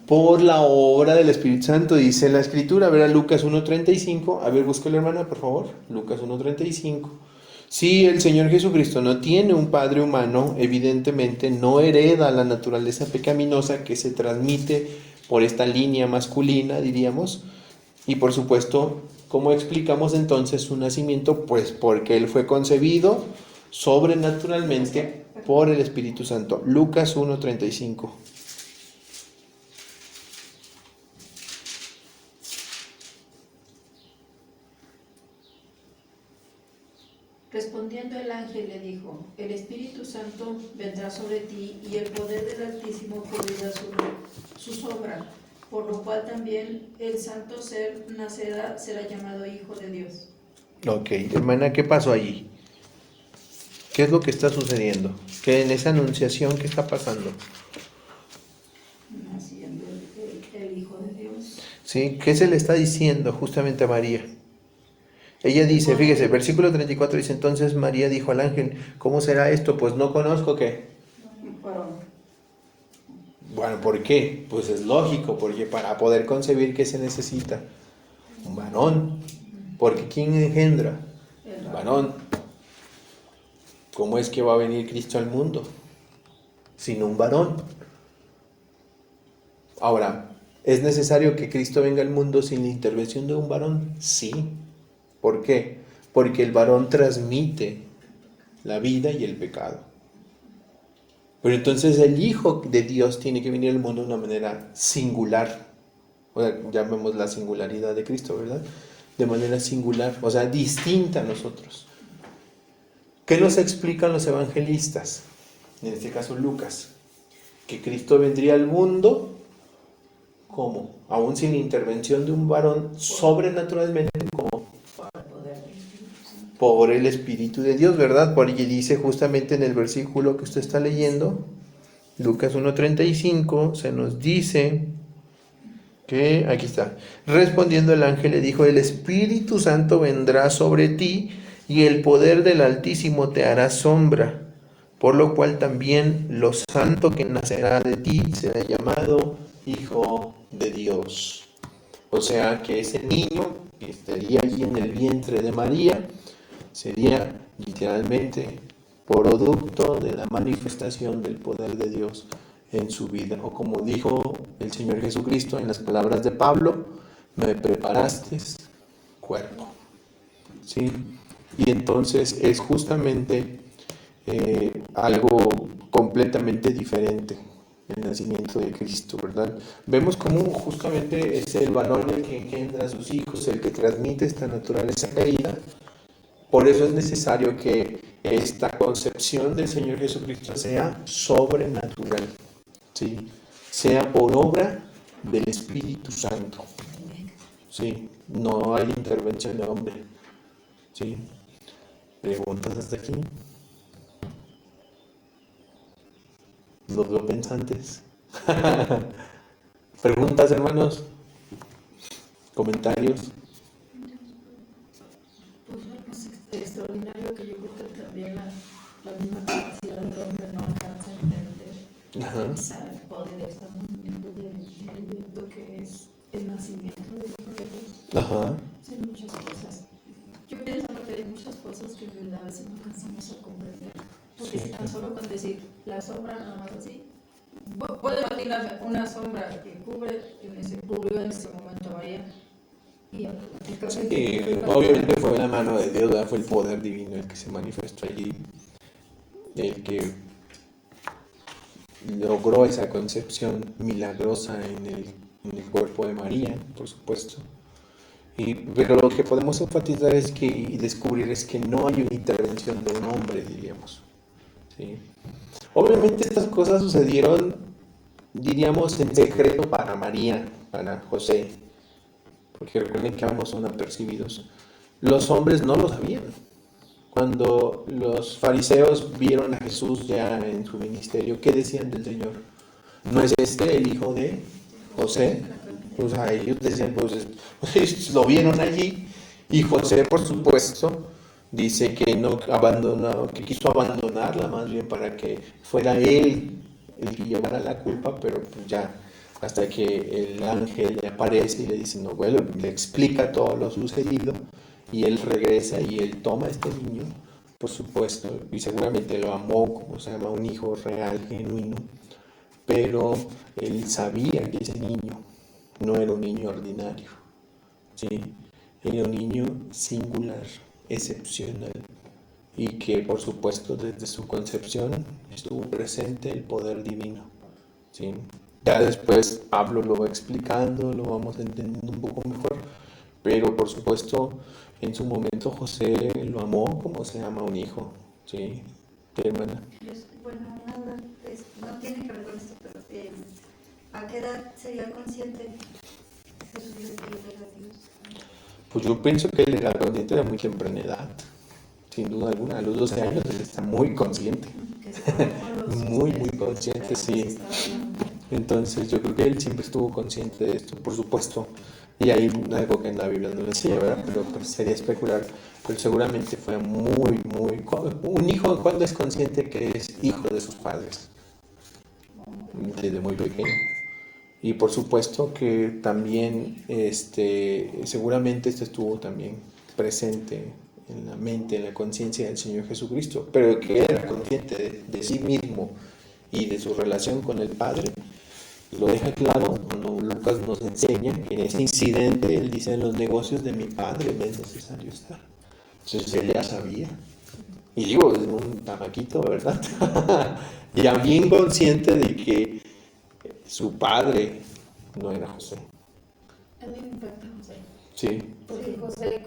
Por la obra del Espíritu Santo, dice la Escritura. A ver, a Lucas 1.35. A ver, búscale, hermana, por favor. Lucas 1.35. Si el Señor Jesucristo no tiene un padre humano, evidentemente no hereda la naturaleza pecaminosa que se transmite por esta línea masculina, diríamos. Y por supuesto, ¿cómo explicamos entonces su nacimiento? Pues porque Él fue concebido sobrenaturalmente por el Espíritu Santo. Lucas 1.35. Respondiendo el ángel le dijo: el Espíritu Santo vendrá sobre ti y el poder del Altísimo cubrirá su sombra, por lo cual también el santo ser nacerá será llamado Hijo de Dios. Ok, hermana, ¿qué pasó allí? ¿Qué es lo que está sucediendo? ¿Qué en esa anunciación qué está pasando? Naciendo el Hijo de Dios. ¿Sí? ¿Qué se le está diciendo justamente a María? Ella dice, fíjese, versículo 34 dice, entonces María dijo al ángel, ¿cómo será esto? Pues no conozco qué. Bueno, ¿por qué? Pues es lógico, porque para poder concebir, ¿qué se necesita? Un varón. Porque ¿quién engendra? El varón. ¿Cómo es que va a venir Cristo al mundo? Sin un varón. Ahora, ¿es necesario que Cristo venga al mundo sin la intervención de un varón? Sí. ¿Por qué? Porque el varón transmite la vida y el pecado. Pero entonces el Hijo de Dios tiene que venir al mundo de una manera singular. O sea, llamemos la singularidad de Cristo, ¿verdad? De manera singular, o sea, distinta a nosotros. ¿Qué nos explican los evangelistas? En este caso Lucas. Que Cristo vendría al mundo, ¿cómo? Aún sin la intervención de un varón, sobrenaturalmente, ¿cómo? Por el Espíritu de Dios, ¿verdad? Porque dice justamente en el versículo que usted está leyendo, Lucas 1.35, se nos dice que, aquí está, respondiendo el ángel le dijo, el Espíritu Santo vendrá sobre ti y el poder del Altísimo te hará sombra, por lo cual también lo santo que nacerá de ti será llamado Hijo de Dios. O sea que ese niño que estaría allí en el vientre de María sería literalmente producto de la manifestación del poder de Dios en su vida. O como dijo el Señor Jesucristo en las palabras de Pablo, me preparaste cuerpo. ¿Sí? Y entonces es justamente algo completamente diferente el nacimiento de Cristo, ¿verdad? Vemos cómo justamente es el varón el que engendra a sus hijos, el que transmite esta naturaleza caída. Por eso es necesario que esta concepción del Señor Jesucristo sea sobrenatural, ¿sí? Sea por obra del Espíritu Santo, ¿sí? No hay intervención de hombre, ¿sí? ¿Preguntas hasta aquí? ¿Los veo pensantes? ¿Preguntas, hermanos? ¿Comentarios? Pues extraordinario que yo creo que también la misma capacidad del hombre no alcanza a entender ese poder, este movimiento del evento que es el nacimiento del Hijo de Dios. Ajá. Son muchas cosas. Yo pienso que hay muchas cosas que en verdad a veces no alcanzamos a comprender. Porque Sí. tan solo con decir la sombra nada más así. Puedo imaginar una sombra que cubrió en ese momento a María. Y obviamente fue la mano de Dios, ¿verdad? Fue el poder divino el que se manifestó allí, el que logró esa concepción milagrosa en el cuerpo de María, por supuesto. Pero lo que podemos enfatizar y descubrir es que no hay una intervención de un hombre, diríamos. ¿Sí? Obviamente estas cosas sucedieron, diríamos, en secreto para María, para José, porque recuerden que ambos son apercibidos. Los hombres no lo sabían. Cuando los fariseos vieron a Jesús ya en su ministerio, ¿qué decían del Señor? ¿No es este el hijo de José? O sea, ellos decían, pues lo vieron allí, y José, por supuesto, dice que no abandonó, que quiso abandonarla más bien para que fuera él el que llevara la culpa, pero pues ya hasta que el ángel le aparece y le dice, no, bueno, le explica todo lo sucedido, y él regresa y él toma a este niño, por supuesto, y seguramente lo amó como se llama, un hijo real, genuino, pero él sabía que ese niño no era un niño ordinario, ¿sí? Era un niño singular, excepcional, y que por supuesto desde su concepción estuvo presente el poder divino, ¿sí? Ya después Pablo lo va explicando, lo vamos entendiendo un poco mejor, pero por supuesto en su momento José lo amó como se ama un hijo, ¿sí? Hermana. Bueno, no tiene que ver con esto, pero ¿a qué edad sería consciente Jesús de que él era Dios? Pues yo pienso que él era consciente de muy temprana edad, sin duda alguna. A los 12 años él está muy consciente, muy consciente, sí. Entonces yo creo que él siempre estuvo consciente de esto, por supuesto. Y hay algo que en la Biblia no le enseña, ¿verdad? Pero pues sería especular. Pero seguramente fue muy... Un hijo, ¿cuándo es consciente que es hijo de sus padres? Desde muy pequeño. Y por supuesto que también, seguramente esto estuvo también presente en la mente, en la conciencia del Señor Jesucristo, pero que era consciente de sí mismo y de su relación con el Padre. Lo deja claro cuando Lucas nos enseña que en ese incidente él dice: en los negocios de mi Padre me es necesario estar. Entonces él ya sabía. Y digo, es un tamaquito, ¿verdad? Ya bien consciente de que su padre no era José. A mí me impacta José. Sí. Porque José,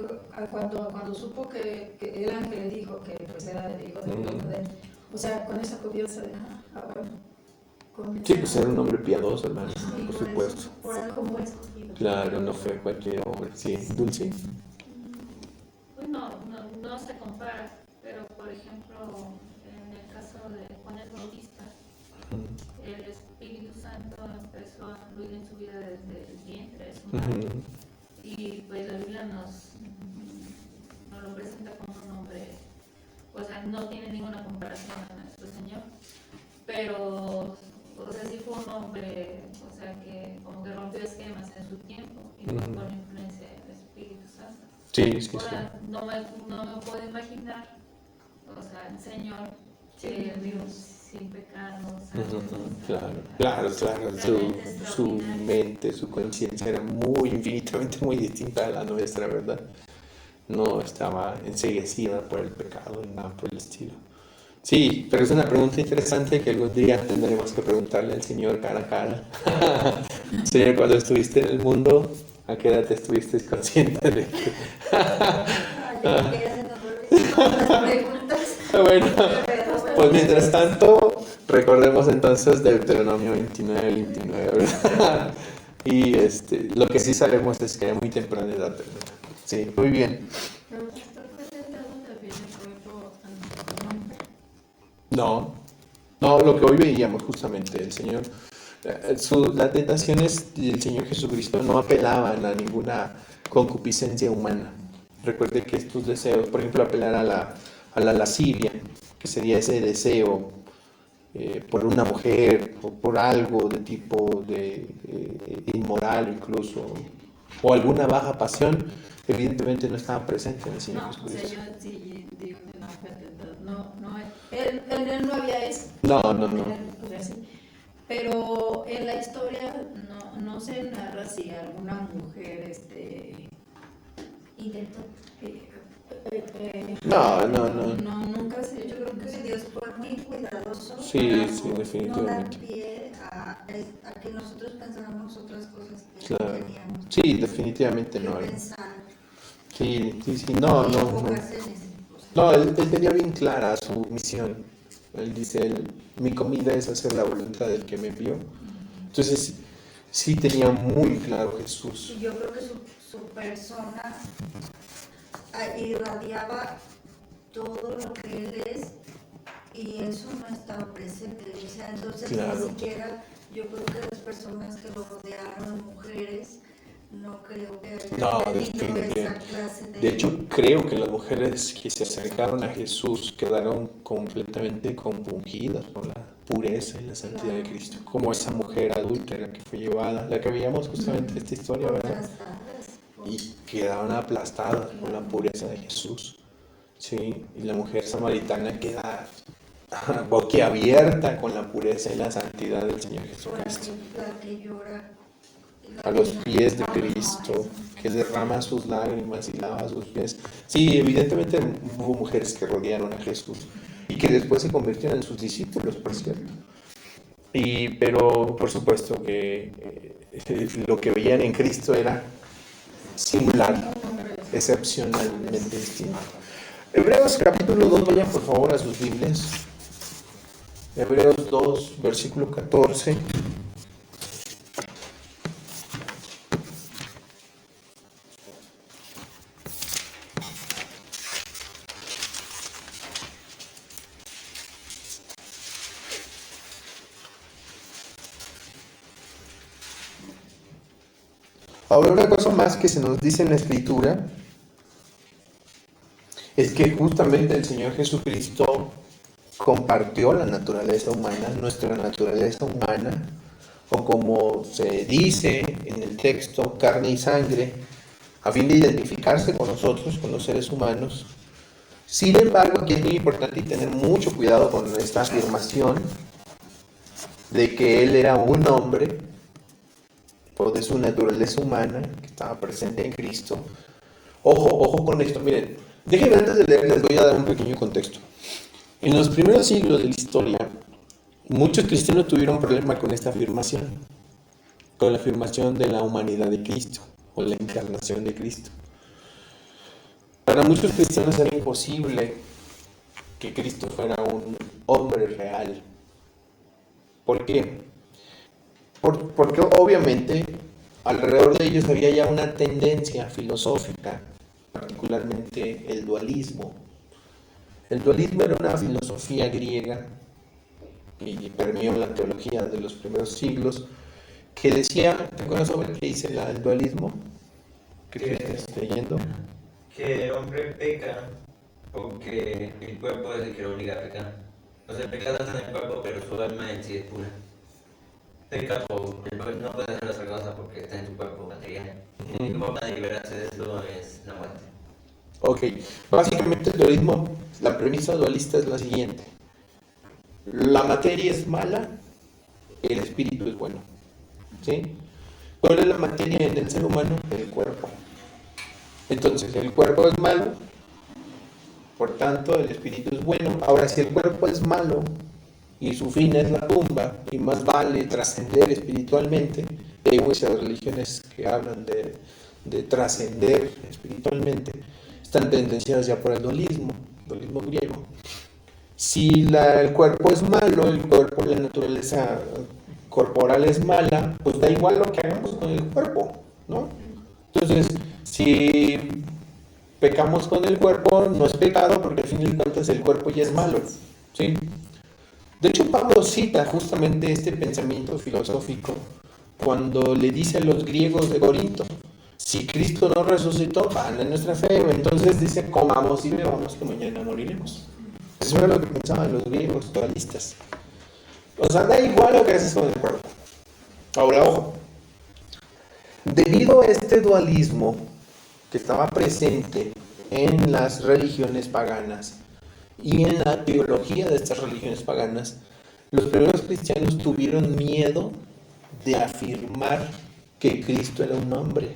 cuando supo que el ángel le dijo que pues era el hijo de él, o sea, con esa confianza de, bueno, Sí, pues era un hombre piadoso, hermano, Sí, por por supuesto. eso, por algo fue escogido. Claro, no fue cualquier hombre. Sí, Dulce. Pues no se compara, pero por ejemplo, en el caso de Juan el Bautista, el Espíritu Santo empezó a fluir en su vida desde el vientre de su madre. Y pues la Biblia nos lo presenta como un hombre, o sea, no tiene ninguna comparación a nuestro Señor, pero, o sea, sí fue un hombre, o sea, que como que rompió esquemas en su tiempo y fue por la influencia del Espíritu Santo. Sí. Ahora, no me puedo imaginar, o sea, el Señor que vive sin pecado, Claro. Su mente, su conciencia era infinitamente muy distinta a la nuestra, ¿verdad? No estaba enseguecida por el pecado ni nada por el estilo. Sí, pero es una pregunta interesante que algún día tendremos que preguntarle al Señor cara a cara. Señor, cuando estuviste en el mundo, ¿a qué edad estuviste consciente de que? Bueno, pues mientras tanto, recordemos entonces Deuteronomio 29, ¿verdad? Y lo que sí sabemos es que era muy temprana edad. Sí, muy bien. Pero después de esta también fue por No, lo que hoy veíamos justamente, el Señor, las tentaciones del Señor Jesucristo no apelaban a ninguna concupiscencia humana. Recuerde que estos deseos, por ejemplo, apelar a la lascivia, que sería ese deseo por una mujer o por algo de tipo de inmoral incluso, o alguna baja pasión, evidentemente no estaba presente en el Señor Jesucristo. O sea, yo sí digo que no fue tentado. Él no había eso. No. Pero en la historia no se narra si alguna mujer Intentó. No. Nunca se. Yo creo que Dios fue muy cuidadoso. Sí, definitivamente. No dar pie a que nosotros pensáramos otras cosas que Claro. queríamos. Sí, definitivamente no. Pensando Sí, no. Enfocarse en ese, o sea, No, él tenía bien clara su misión. Él dice, mi comida es hacer la voluntad del que me envió. Entonces, sí tenía muy claro Jesús. y yo creo que su persona irradiaba todo lo que él es y eso no estaba presente. O sea, entonces Claro. ni siquiera yo creo que las personas que lo rodearon, mujeres, no creo que No, hayan tenido definitivamente. esa clase De hecho, creo que las mujeres que se acercaron a Jesús quedaron completamente compungidas por la pureza y la santidad de Cristo. Como esa mujer adúltera que fue llevada, la que veíamos justamente esta historia, por ¿verdad? las tardes, por- Y quedaron aplastadas por la pureza de Jesús. Sí, y la mujer samaritana queda boquiabierta con la pureza y la santidad del Señor por Jesucristo. la que llora. A los pies de Cristo, que derrama sus lágrimas y lava sus pies. Sí, evidentemente hubo mujeres que rodearon a Jesús y que después se convirtieron en sus discípulos, por cierto. Pero por supuesto que lo que veían en Cristo era singular, excepcionalmente distinto. Hebreos capítulo 2, vayan por favor a sus Biblias. Hebreos 2, versículo 14. Ahora, una cosa más que se nos dice en la Escritura es que justamente el Señor Jesucristo compartió la naturaleza humana, nuestra naturaleza humana, o como se dice en el texto, carne y sangre, a fin de identificarse con nosotros, con los seres humanos. Sin embargo, aquí es muy importante y tener mucho cuidado con esta afirmación de que Él era un hombre, o de su naturaleza humana, que estaba presente en Cristo. Ojo con esto, miren, déjenme antes de leer, les voy a dar un pequeño contexto. En los primeros siglos de la historia, muchos cristianos tuvieron problema con esta afirmación, con la afirmación de la humanidad de Cristo, o la encarnación de Cristo. Para muchos cristianos era imposible que Cristo fuera un hombre real. ¿Por qué? Porque obviamente alrededor de ellos había ya una tendencia filosófica, particularmente el dualismo. El dualismo era una filosofía griega y permeó la teología de los primeros siglos, que decía, ¿te acuerdas sobre qué dice el dualismo? ¿Qué estás leyendo? Que el hombre peca porque el cuerpo es el que lo obliga a pecar. O sea, el pecado está en el cuerpo, pero su alma en sí es pura. Peca porque no puede hacer otra cosa porque está en su cuerpo material. Y la forma de liberarse de eso es la muerte. Ok, básicamente el dualismo, la premisa dualista es la siguiente. La materia es mala, el espíritu es bueno. ¿Sí? ¿Cuál es la materia en el ser humano? El cuerpo. Entonces, el cuerpo es malo, por tanto el espíritu es bueno. Ahora, si el cuerpo es malo y su fin es la tumba, y más vale trascender espiritualmente, hay muchas religiones que hablan de trascender espiritualmente, están tendenciadas ya por el dualismo griego. Si el cuerpo es malo, el cuerpo, la naturaleza corporal es mala, pues da igual lo que hagamos con el cuerpo, ¿no? Entonces, si pecamos con el cuerpo, no es pecado porque al fin y al cabo el cuerpo ya es malo, ¿sí? De hecho, Pablo cita justamente este pensamiento filosófico cuando le dice a los griegos de Corinto, si Cristo no resucitó, vana nuestra fe. Entonces dice, comamos y bebamos que mañana moriremos. Eso era lo que pensaban los griegos dualistas. O sea, da igual lo que haces con el cuerpo. Ahora, ojo, debido a este dualismo que estaba presente en las religiones paganas y en la teología de estas religiones paganas, los primeros cristianos tuvieron miedo de afirmar que Cristo era un hombre.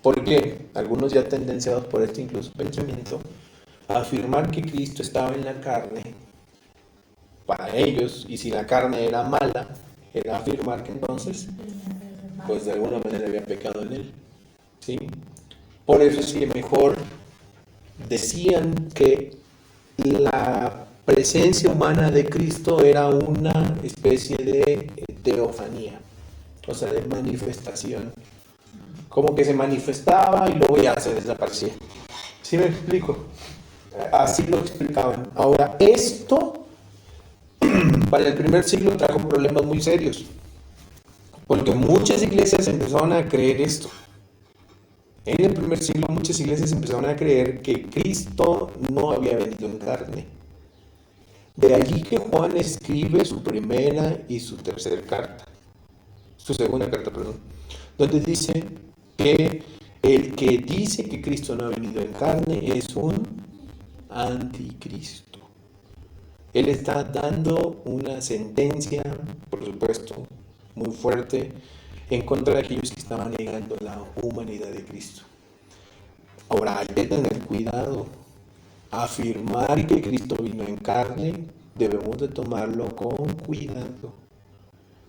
¿Por qué? Algunos ya tendenciados por este incluso pensamiento, a afirmar que Cristo estaba en la carne, para ellos, y si la carne era mala, era afirmar que entonces, pues de alguna manera había pecado en él. ¿Sí? Por eso es que mejor decían que la presencia humana de Cristo era una especie de teofanía, o sea, de manifestación. Como que se manifestaba y luego ya se desaparecía. ¿Sí me explico? Así lo explicaban. Ahora, esto para el primer siglo trajo problemas muy serios, porque muchas iglesias empezaron a creer esto. En el primer siglo muchas iglesias empezaron a creer que Cristo no había venido en carne. De allí que Juan escribe su primera y su tercera carta, su segunda carta, perdón, donde dice que el que dice que Cristo no ha venido en carne es un anticristo. Él está dando una sentencia, por supuesto, muy fuerte en contra de aquellos que estaban negando la humanidad de Cristo. Ahora hay que tener cuidado. Afirmar que Cristo vino en carne, debemos de tomarlo con cuidado.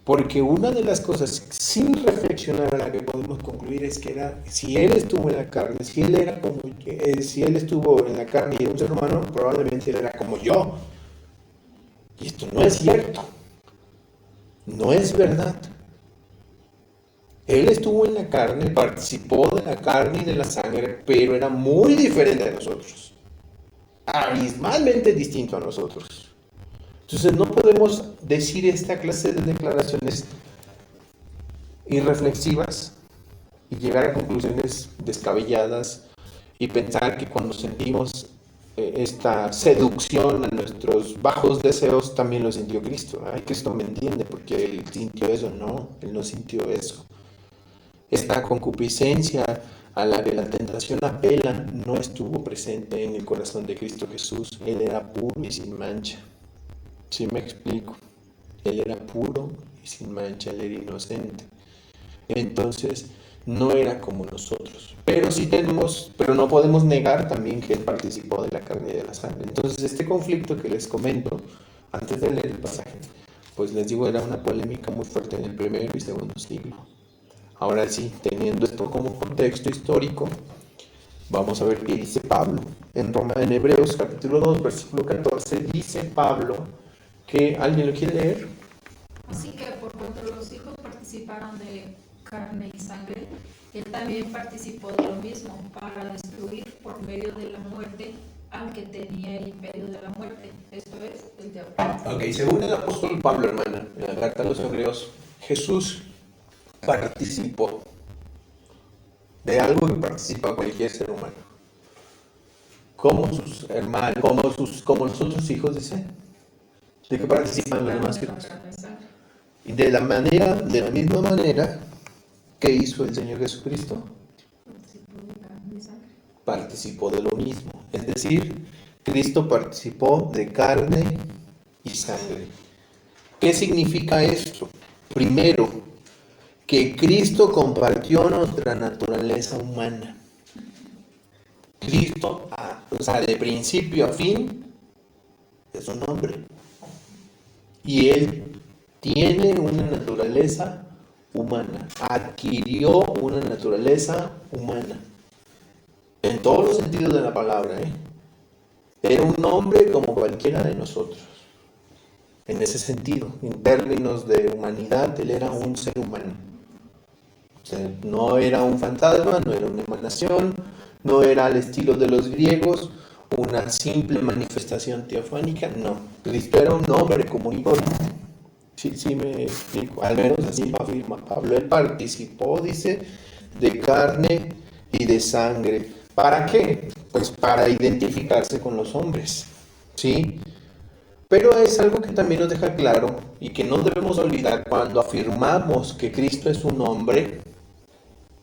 Porque una de las cosas, sin reflexionar, a la que podemos concluir es que si Él estuvo en la carne, si Él estuvo en la carne y era un ser humano, probablemente Él era como yo. Y esto no es cierto. No es verdad. Él estuvo en la carne, participó de la carne y de la sangre, pero era muy diferente a nosotros. Abismalmente distinto a nosotros. Entonces no podemos decir esta clase de declaraciones irreflexivas y llegar a conclusiones descabelladas y pensar que cuando sentimos esta seducción a nuestros bajos deseos también lo sintió Cristo. Ay, Cristo me entiende porque Él sintió eso. No, Él no sintió eso. Esta concupiscencia a la que la tentación apela no estuvo presente en el corazón de Cristo Jesús. Él era puro y sin mancha. ¿Sí me explico? Él era puro y sin mancha, Él era inocente. Entonces, no era como nosotros. Pero no podemos negar también que Él participó de la carne y de la sangre. Entonces, este conflicto que les comento, antes de leer el pasaje, pues les digo, era una polémica muy fuerte en el primero y segundo siglo. Ahora sí, teniendo esto como contexto histórico, vamos a ver qué dice Pablo. En Hebreos capítulo 2, versículo 14, dice Pablo que, ¿alguien lo quiere leer? Así que por cuanto los hijos participaron de carne y sangre, él también participó de lo mismo, para destruir por medio de la muerte al que tenía el imperio de la muerte, esto es, el diablo. Ok, según el apóstol Pablo, hermana, en la carta a los Hebreos, Jesús participó de algo que participa cualquier ser humano, como sus hermanos, como los otros hijos, dice, de que participan los demás hijos. Y de la misma manera que hizo el Señor Jesucristo, participó de lo mismo. Es decir, Cristo participó de carne y sangre. ¿Qué significa esto? Primero, que Cristo compartió nuestra naturaleza humana. Cristo, o sea, de principio a fin, es un hombre. Y Él tiene una naturaleza humana, adquirió una naturaleza humana, en todos los sentidos de la palabra, Era un hombre como cualquiera de nosotros, en ese sentido, en términos de humanidad, Él era un ser humano. O sea, no era un fantasma, no era una emanación, no era al estilo de los griegos, una simple manifestación teofánica, no. Cristo era un hombre común y corriente. Sí me explico, al menos así lo afirma Pablo. Él participó, dice, de carne y de sangre. ¿Para qué? Pues para identificarse con los hombres, ¿sí? Pero es algo que también nos deja claro y que no debemos olvidar cuando afirmamos que Cristo es un hombre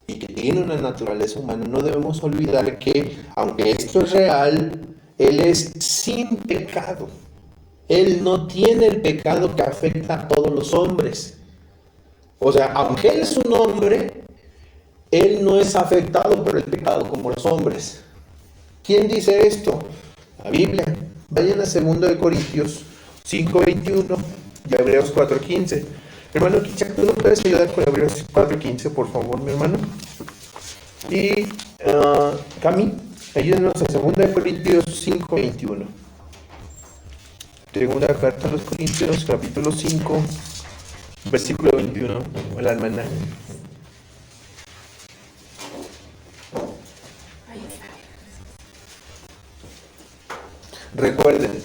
y que tiene una naturaleza humana. No debemos olvidar que, aunque esto es real, Él es sin pecado. Él no tiene el pecado que afecta a todos los hombres. O sea, aunque Él es un hombre, Él no es afectado por el pecado como los hombres. ¿Quién dice esto? La Biblia. Vayan a 2 Corintios 5:21 y Hebreos 4:15. Hermano Kichak, ¿tú no puedes ayudar con Hebreos 4:15, por favor, mi hermano? Y Cami, ayúdanos a 2 Corintios 5:21. Segunda carta a los Corintios, capítulo 5, versículo 21. Hola, hermana. Recuerden,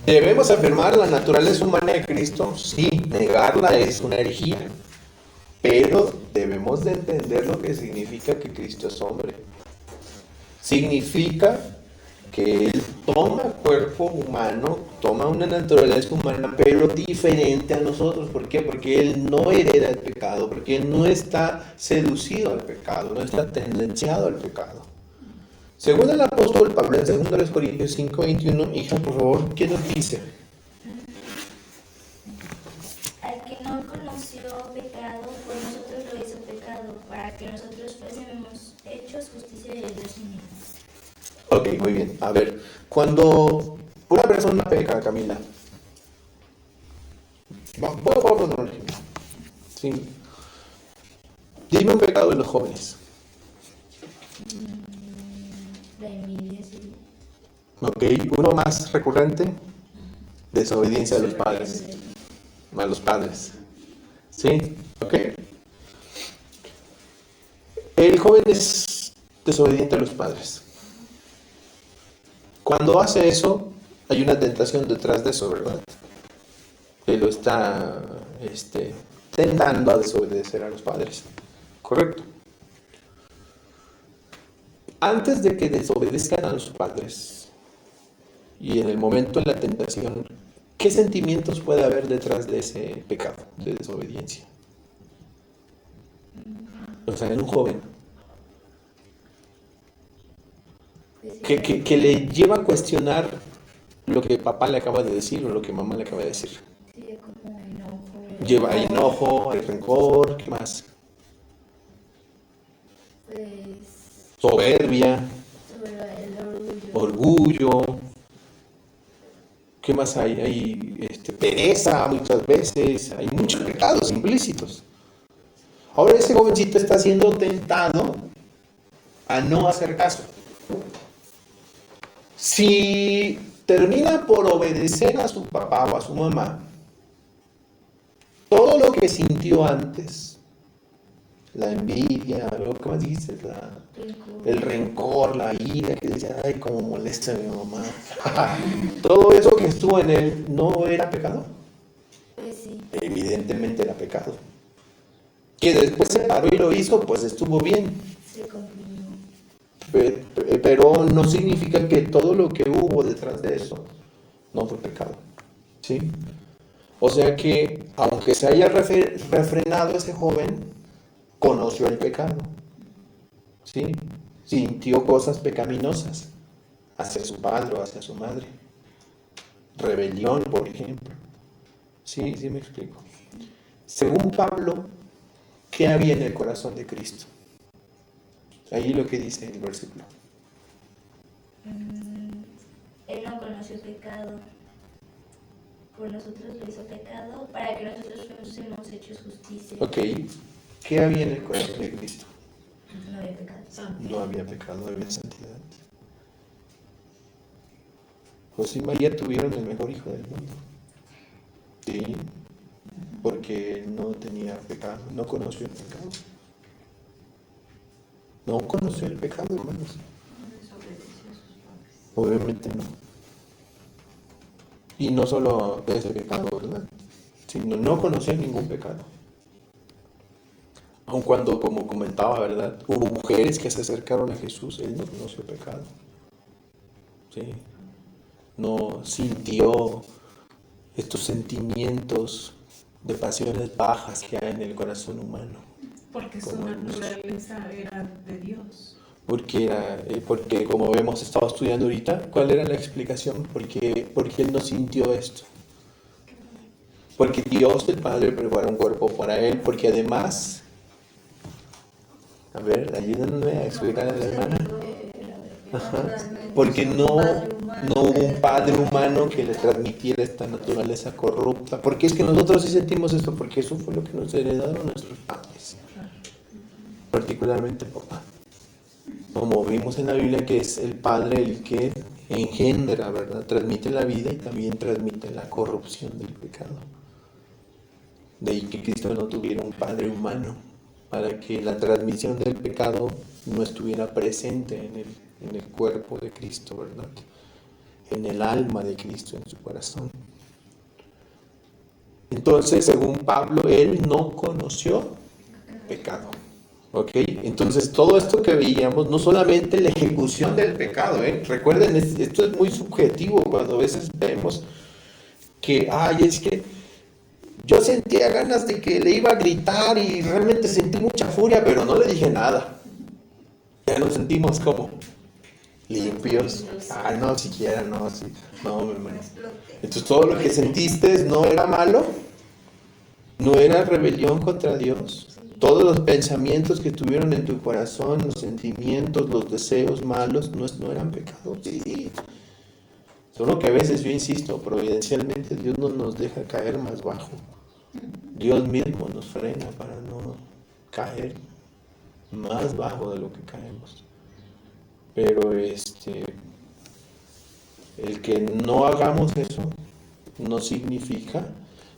¿debemos afirmar la naturaleza humana de Cristo? Sí, negarla es una herejía. Pero debemos de entender lo que significa que Cristo es hombre. Significa que Él toma cuerpo humano, toma una naturaleza humana, pero diferente a nosotros. ¿Por qué? Porque Él no hereda el pecado, porque Él no está seducido al pecado, no está tendenciado al pecado. Según el apóstol Pablo en 2 Corintios 5:21, hija, por favor, ¿qué nos dice? Al que no conoció pecado, por nosotros lo hizo pecado, para que nosotros fuésemos hechos justicia de Dios en él. Ok, muy bien. A ver, cuando una persona peca, Camila, voy a poner un ejemplo. Sí. Dime un pecado de los jóvenes. La envidia, sí. Ok, uno más recurrente, desobediencia a los padres. A los padres. ¿Sí? Ok. El joven es desobediente a los padres. Cuando hace eso, hay una tentación detrás de eso, ¿verdad? Que lo está tentando a desobedecer a los padres. ¿Correcto? Antes de que desobedezcan a los padres y en el momento de la tentación, ¿qué sentimientos puede haber detrás de ese pecado de desobediencia? O sea, en un joven que le lleva a cuestionar lo que papá le acaba de decir o lo que mamá le acaba de decir. Sí, como enojo. Lleva enojo, hay rencor, ¿qué más? Pues, Soberbia, sobre el orgullo. ¿Qué más hay? Hay pereza muchas veces, hay muchos pecados implícitos. Ahora ese jovencito está siendo tentado a no hacer caso. Si termina por obedecer a su papá o a su mamá, todo lo que sintió antes, la envidia, lo que más dices, el rencor, la ira, que decía, ay, cómo molesta a mi mamá. Todo eso que estuvo en él, ¿no era pecado? Pues sí. Evidentemente era pecado. Que después se paró y lo hizo, pues estuvo bien. Se cumplió. Pero no significa que todo lo que hubo detrás de eso no fue pecado. ¿Sí? O sea que, aunque se haya refrenado ese joven, conoció el pecado. ¿Sí? Sintió cosas pecaminosas hacia su padre o hacia su madre. Rebelión, por ejemplo. Sí, sí me explico. Según Pablo, ¿qué había en el corazón de Cristo? Ahí lo que dice el versículo. Él no conoció pecado. Por nosotros lo hizo pecado, para que nosotros fuésemos hechos justicia. Ok, ¿qué había en el corazón de Cristo? No había pecado. No había pecado, había santidad. José y María tuvieron el mejor hijo del mundo. Sí, porque no tenía pecado, no conoció el pecado. No conoció el pecado, hermanos. Obviamente no. Y no solo ese pecado, ¿verdad? Sino no conoció ningún pecado. Aun cuando, como comentaba, ¿verdad? Hubo mujeres que se acercaron a Jesús, él no conoció pecado. ¿Sí? No sintió estos sentimientos de pasiones bajas que hay en el corazón humano. Porque su naturaleza era de Dios. Porque como hemos estado estudiando ahorita, ¿cuál era la explicación? ¿Por qué él no sintió esto? Porque Dios el Padre preparó un cuerpo para él, porque además, a ver, ayúdenme a explicar a la hermana. Ajá. Porque no hubo un padre humano que le transmitiera esta naturaleza corrupta. Porque es que nosotros sí sentimos esto, porque eso fue lo que nos heredaron nuestros padres. particularmente el papá. Como vimos en la Biblia que es el padre el que engendra, ¿verdad? Transmite la vida y también transmite la corrupción del pecado. De ahí que Cristo no tuviera un padre humano, para que la transmisión del pecado no estuviera presente en el cuerpo de Cristo, ¿verdad? En el alma de Cristo, en su corazón. Entonces, según Pablo, él no conoció pecado. ¿Ok? Entonces, todo esto que veíamos, no solamente la ejecución del pecado, recuerden, esto es muy subjetivo cuando a veces vemos que, es que yo sentía ganas de que le iba a gritar y realmente sentí mucha furia, pero no le dije nada. Ya nos sentimos como limpios. No, siquiera, no, sí. No, mi hermano. Entonces, todo lo que sentiste no era malo, no era rebelión contra Dios. Todos los pensamientos que tuvieron en tu corazón, los sentimientos, los deseos malos, no eran pecados. Sí. Solo que a veces, yo insisto, providencialmente Dios no nos deja caer más bajo. Dios mismo nos frena para no caer más bajo de lo que caemos. Pero el que no hagamos eso no significa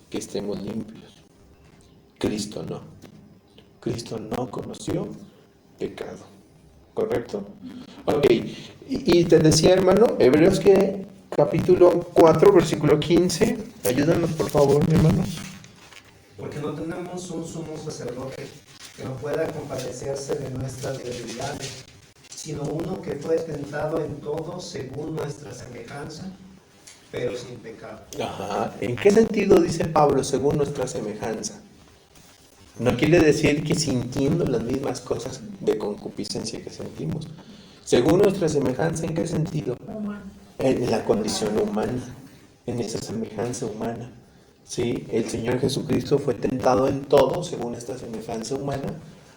que estemos limpios. Cristo no. Cristo no conoció pecado. ¿Correcto? Ok. Y te decía, hermano, Hebreos que capítulo 4, versículo 15. Ayúdanos, por favor, mi hermano. Porque no tenemos un sumo sacerdote que no pueda compadecerse de nuestras debilidades, sino uno que fue tentado en todo según nuestra semejanza, pero sin pecado. Ajá. ¿En qué sentido dice Pablo según nuestra semejanza? No quiere decir que sintiendo las mismas cosas de concupiscencia que sentimos. Según nuestra semejanza, ¿en qué sentido? En la condición humana, en esa semejanza humana. Sí, el Señor Jesucristo fue tentado en todo según esta semejanza humana,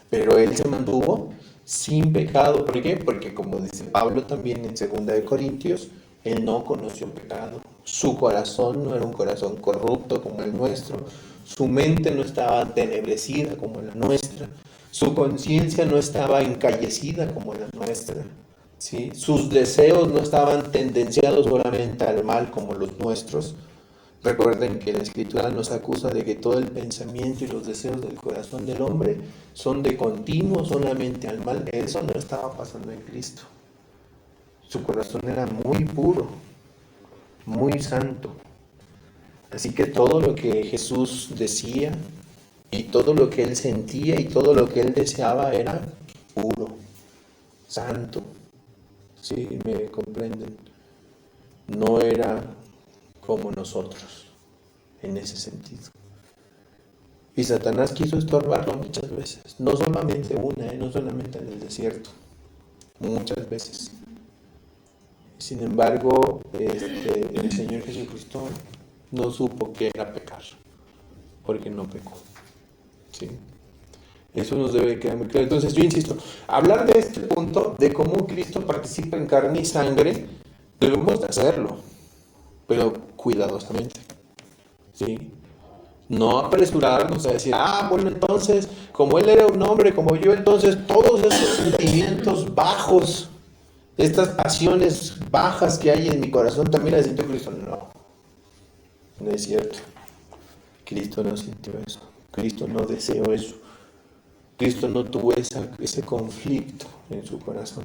pero Él se mantuvo sin pecado. ¿Por qué? Porque como dice Pablo también en 2 Corintios, Él no conoció pecado. Su corazón no era un corazón corrupto como el nuestro. Su mente no estaba tenebrecida como la nuestra. Su conciencia no estaba encallecida como la nuestra. ¿Sí? Sus deseos no estaban tendenciados solamente al mal como los nuestros. Recuerden que la Escritura nos acusa de que todo el pensamiento y los deseos del corazón del hombre son de continuo solamente al mal. Eso no estaba pasando en Cristo. Su corazón era muy puro, muy santo. Así que todo lo que Jesús decía y todo lo que Él sentía y todo lo que Él deseaba era puro, santo. ¿Sí? ¿Me comprenden? No era como nosotros en ese sentido. Y Satanás quiso estorbarlo muchas veces. No solamente una, no solamente en el desierto. Muchas veces. Sin embargo, el Señor Jesucristo no supo qué era pecar, porque no pecó. ¿Sí? Eso nos debe quedar muy claro. Entonces, yo insisto, hablar de este punto, de cómo Cristo participa en carne y sangre, debemos de hacerlo, pero cuidadosamente. ¿Sí? No apresurarnos a decir, bueno, entonces, como Él era un hombre, como yo, entonces todos esos sentimientos bajos, estas pasiones bajas que hay en mi corazón, también las sintió Cristo. No es cierto. Cristo no sintió eso. Cristo no deseó eso. Cristo no tuvo ese conflicto en su corazón.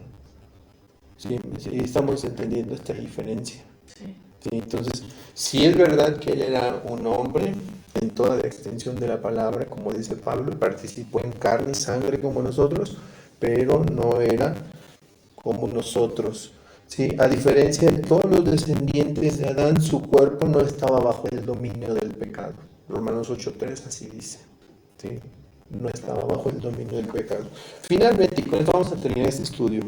¿Sí? Estamos entendiendo esta diferencia. Sí. ¿Sí? Entonces, sí es verdad que Él era un hombre en toda la extensión de la palabra, como dice Pablo, participó en carne y sangre como nosotros, pero no era como nosotros. ¿Sí? A diferencia de todos los descendientes de Adán, su cuerpo no estaba bajo el dominio del pecado. Romanos 8:3 así dice. ¿Sí? No estaba bajo el dominio del pecado. Finalmente, y con esto vamos a terminar este estudio,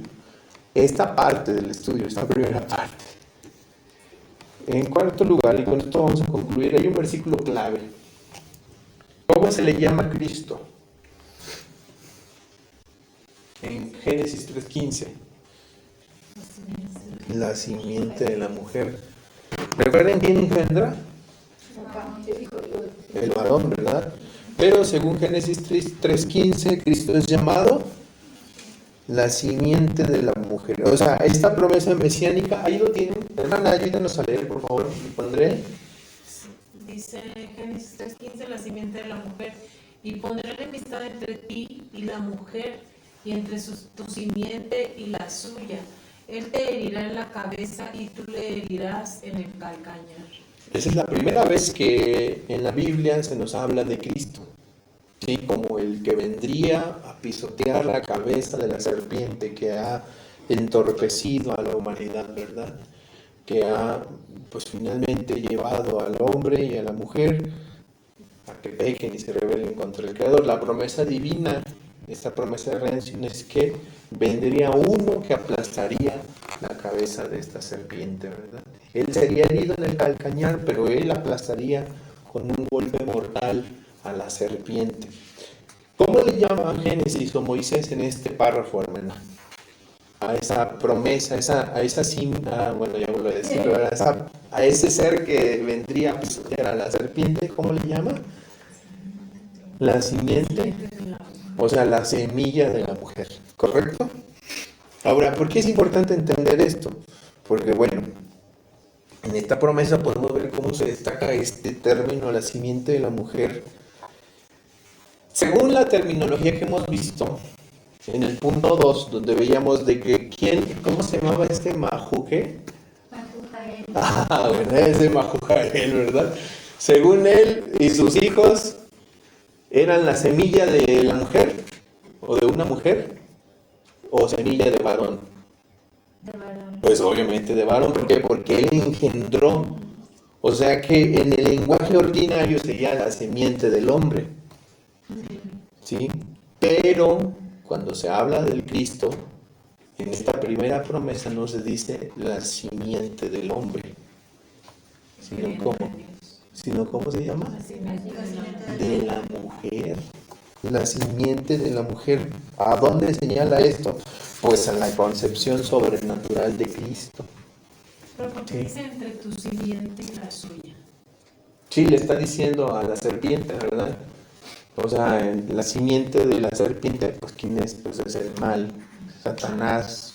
esta parte del estudio, esta primera parte. En cuarto lugar, y con esto vamos a concluir, hay un versículo clave. ¿Cómo se le llama a Cristo? En Génesis 3:15. La simiente de la mujer. ¿Recuerden quién engendra? El varón, ¿verdad? Pero según Génesis 3:15, Cristo es llamado la simiente de la mujer. O sea, esta promesa mesiánica, ahí lo tienen. Hermana, ayúdanos a leer, por favor. Lo pondré. Dice Génesis 3:15, la simiente de la mujer, y pondré enemistad entre ti y la mujer, y entre tu simiente y la suya. Él te herirá en la cabeza y tú le herirás en el calcañar. Esa es la primera vez que en la Biblia se nos habla de Cristo, ¿sí? Como el que vendría a pisotear la cabeza de la serpiente que ha entorpecido a la humanidad, ¿verdad? Que ha, pues finalmente llevado al hombre y a la mujer a que pequen y se rebelen contra el Creador. La promesa divina, esta promesa de redención, es que vendría uno que aplastaría la cabeza de esta serpiente, ¿verdad? Él sería herido en el calcañar, pero él aplastaría con un golpe mortal a la serpiente. ¿Cómo le llama Génesis o Moisés en este párrafo, hermana? A esa promesa, bueno, ya vuelvo a decirlo, a ese ser que vendría a pisotear a la serpiente, ¿cómo le llama? La simiente, o sea, la semilla de la mujer, ¿correcto? Ahora, ¿por qué es importante entender esto? Porque, bueno, en esta promesa podemos ver cómo se destaca este término, la simiente de la mujer. Según la terminología que hemos visto, en el punto 2, donde veíamos de que ¿cómo se llamaba este Majuque? Majujael. Bueno, ese Majujael, ¿verdad? Según él y sus hijos, ¿eran la semilla de la mujer? ¿O de una mujer? ¿O semilla de varón? De varón. Pues obviamente de varón, ¿por qué? Porque él engendró, o sea que en el lenguaje ordinario sería la simiente del hombre, ¿sí? Pero cuando se habla del Cristo, en esta primera promesa no se dice la simiente del hombre, sino ¿cómo se llama? De la mujer. La simiente de la mujer. ¿A dónde señala esto? Pues a la concepción sobrenatural de Cristo. Pero porque dice entre tu simiente y la suya. Sí, le está diciendo a la serpiente, ¿verdad? O sea, la simiente de la serpiente, pues ¿quién es? Pues es el mal, Satanás,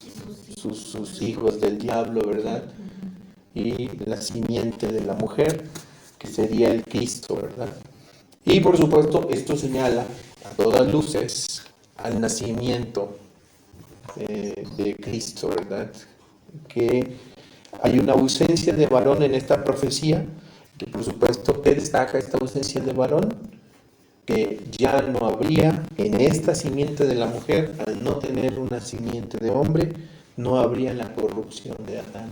sus hijos del diablo, ¿verdad? Y la simiente de la mujer, que sería el Cristo, ¿verdad? Y por supuesto, esto señala a todas luces al nacimiento de Cristo, ¿verdad? Que hay una ausencia de varón en esta profecía, que por supuesto, ¿qué destaca esta ausencia de varón? Que ya no habría en esta simiente de la mujer, al no tener una simiente de hombre, no habría la corrupción de Adán.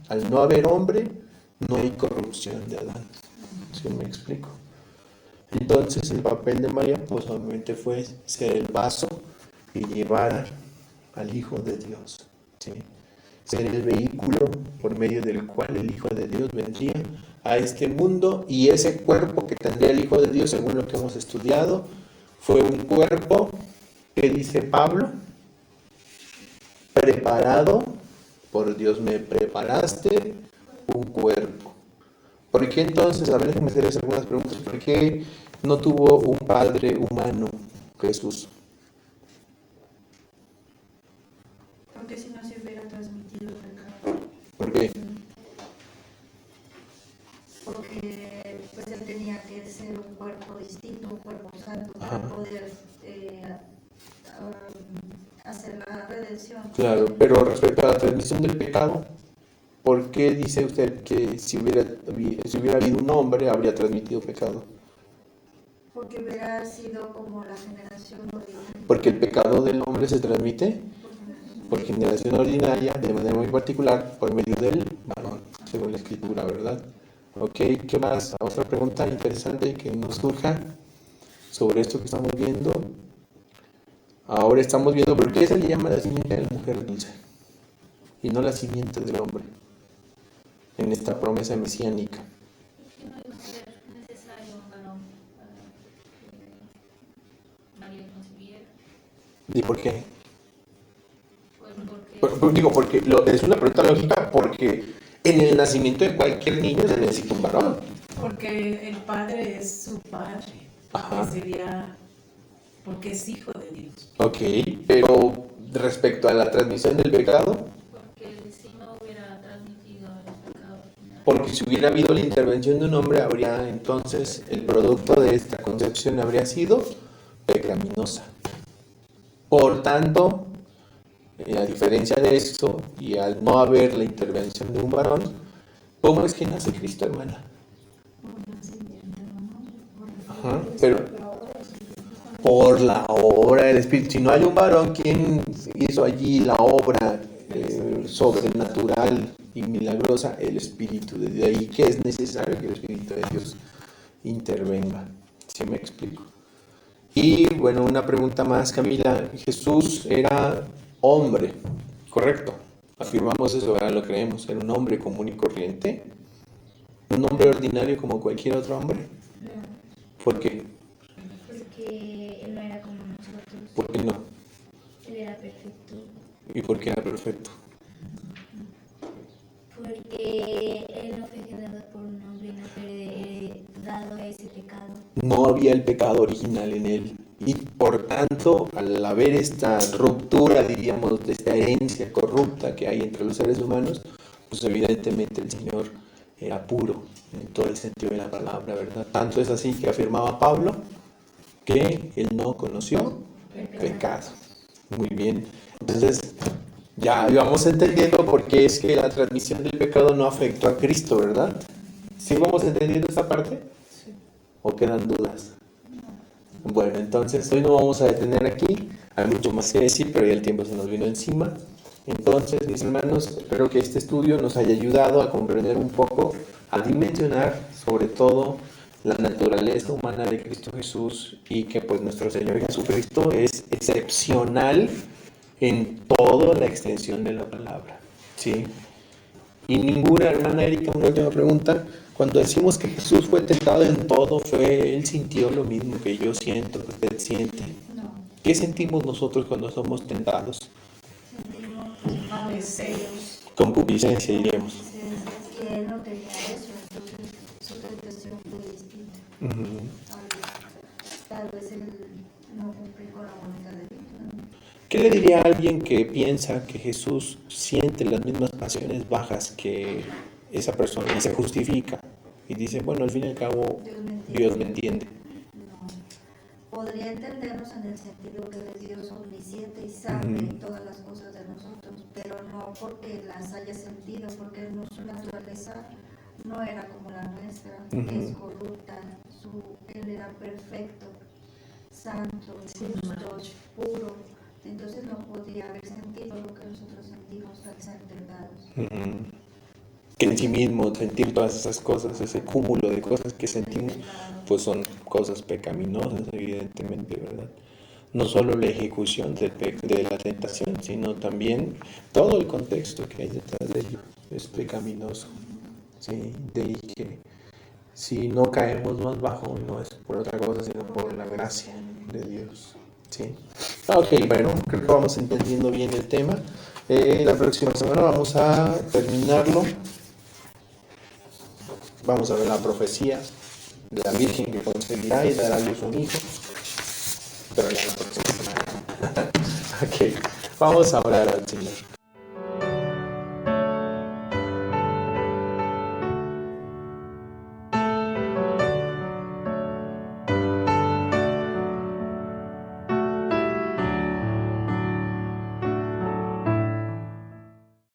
Al no haber hombre, no hay corrupción de Adán. ¿Sí me explico? Entonces el papel de María pues obviamente fue ser el vaso y llevar al Hijo de Dios, ¿sí? Ser el vehículo por medio del cual el Hijo de Dios vendría a este mundo, y ese cuerpo que tendría el Hijo de Dios, según lo que hemos estudiado, fue un cuerpo que dice Pablo, preparado por Dios. Me preparaste un cuerpo. ¿Por qué entonces, a ver, déjenme hacerles algunas preguntas, por qué no tuvo un padre humano Jesús? Porque si no se hubiera transmitido el pecado. ¿Por qué? Porque pues él tenía que ser un cuerpo distinto, un cuerpo santo, para poder hacer la redención. Claro, pero respecto a la transmisión del pecado, ¿por qué dice usted que si hubiera habido un hombre habría transmitido pecado? Porque hubiera sido como la generación ordinaria. Porque el pecado del hombre se transmite por generación ordinaria, de manera muy particular, por medio del varón, según la Escritura, ¿verdad? Ok, ¿qué más? Otra pregunta interesante que nos surja sobre esto que estamos viendo. Ahora estamos viendo por qué se le llama la simiente de la mujer, Dulce, y no la simiente del hombre, en esta promesa mesiánica. Que no iba a ser necesario un varón para que María concibiera. ¿Y por qué? Porque Porque es una pregunta lógica, porque en el nacimiento de cualquier niño se necesita un varón. Porque el padre es su padre. Ajá. Porque es hijo de Dios. Ok, pero respecto a la transmisión del pecado, Porque si no hubiera transmitido el pecado original. porque si hubiera habido la intervención de un hombre, habría entonces el producto de esta concepción habría sido pecaminosa. Por tanto, a diferencia de esto, y al no haber la intervención de un varón, ¿cómo es que nace Cristo, hermana? Ajá, pero por la obra del Espíritu. Si no hay un varón, ¿quién hizo allí la obra sobrenatural y milagrosa? El Espíritu. Desde ahí que es necesario que el Espíritu de Dios intervenga. ¿Sí me explico? Y bueno, una pregunta más, Camila. Jesús era hombre, ¿correcto? Afirmamos eso, ahora lo creemos. Era un hombre común y corriente. Un hombre ordinario como cualquier otro hombre. ¿Por qué? Porque él no era como nosotros. ¿Por qué no? Él era perfecto. ¿Y por qué era perfecto? Porque él no fue generado por un hombre y no fue dado ese pecado. No había el pecado original en él. Y por tanto, al haber esta ruptura, diríamos, de esta herencia corrupta que hay entre los seres humanos, pues evidentemente el Señor era puro en todo el sentido de la palabra, ¿verdad? Tanto es así que afirmaba Pablo que él no conoció pecado. Muy bien. Entonces, ya vamos entendiendo por qué es que la transmisión del pecado no afectó a Cristo, ¿verdad? ¿Sí vamos entendiendo esta parte? Sí. ¿O quedan dudas? Bueno, entonces hoy no vamos a detener aquí. Hay mucho más que decir, pero ya el tiempo se nos vino encima. Entonces, mis hermanos, espero que este estudio nos haya ayudado a comprender un poco, a dimensionar sobre todo la naturaleza humana de Cristo Jesús y que pues nuestro Señor Jesucristo es excepcional en toda la extensión de la palabra, ¿sí? Y ninguna, hermana Erika, una última pregunta. Cuando decimos que Jesús fue tentado en todo, él sintió lo mismo que yo siento, que usted siente. No, ¿Qué sentimos nosotros cuando somos tentados? sentimos Deseos. Concupiscencia, diríamos. que él no tenía eso, entonces su tentación fue distinta. Ujú. Tal vez él no cumplió con la voluntad de Dios, ¿no? ¿Qué le diría a alguien que piensa que Jesús siente las mismas pasiones bajas que esa persona y se justifica? Y dice, bueno, al fin y al cabo, Dios me entiende. No. Podría entendernos en el sentido que es Dios omnisciente y sabe todas las cosas de nosotros, pero no porque las haya sentido, porque su naturaleza no era como la nuestra, que es corrupta. Él era perfecto, santo, justo, puro. Entonces no podía haber sentido lo que nosotros sentimos al ser tentados. Que en sí mismo sentir todas esas cosas, ese cúmulo de cosas que sentimos, pues son cosas pecaminosas, evidentemente, ¿verdad? No solo la ejecución de la tentación, sino también todo el contexto que hay detrás de ello es pecaminoso. ¿Sí? De ahí que si no caemos más bajo, no es por otra cosa, sino por la gracia de Dios. ¿Sí? Ok, bueno, creo que vamos entendiendo bien el tema. La próxima semana vamos a terminarlo. Vamos a ver la profecía de la Virgen que concebirá y dará a luz un hijo. Pero ya la próxima semana. Ok, vamos a orar al Señor.